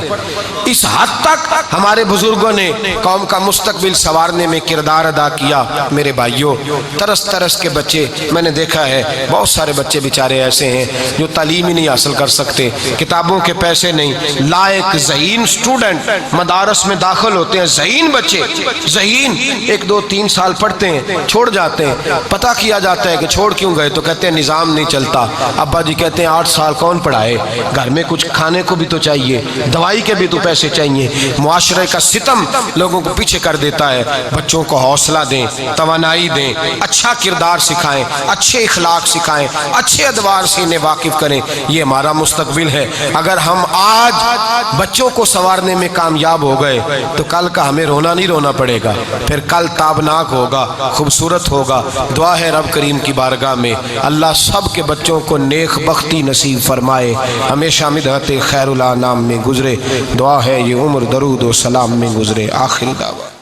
A: اس حد تک ہمارے بزرگوں نے قوم کا مستقبل سنوارنے میں کردار ادا کیا۔ میرے بھائیوں، ترس ترس کے بچے میں نے دیکھا ہے، بہت سارے بچے بیچارے ایسے ہیں جو تعلیم ہی نہیں حاصل کر سکتے، کتابوں کے پیسے نہیں، لائق ذہین اسٹوڈنٹ مدارس میں داخل ہوتے ہیں، ذہین بچے، ذہین 1 2 3 سال پڑھتے ہیں چھوڑ جاتے ہیں۔ پتہ کیا جاتا ہے کہ چھوڑ کیوں گئے تو کہتے ہیں نظام نہیں چلتا۔ ابا جی کہتے ہیں 8 سال کون پڑھائے، گھر میں کچھ کھانے کو بھی تو چاہیے، دوائی کے بھی تو پیسے چاہیے۔ معاشرے کا ستم لوگوں کو پیچھے کر دیتا ہے۔ بچوں کو حوصلہ دیں، توانائی دیں، اچھا کردار سکھائیں، اچھے اخلاق سکھائیں، اچھے ادوار سے انہیں واقف کریں، یہ ہمارا مستقبل ہے۔ اگر ہم آج بچوں کو سنوارنے میں کامیاب ہو گئے تو کل کا ہمیں رونا نہیں رونا پڑے گا، پھر کل تابناک ہوگا، خوبصورت ہوگا۔ دعا ہے رب کریم کی بارگاہ میں اللہ سب کے بچوں کو نیک بختی نصیب فرمائے، ہمیشہ مدحت خیر الانام میں گزرے۔ دعا ہے یہ عمر درود و سلام میں گزرے۔ آخری دعویٰ۔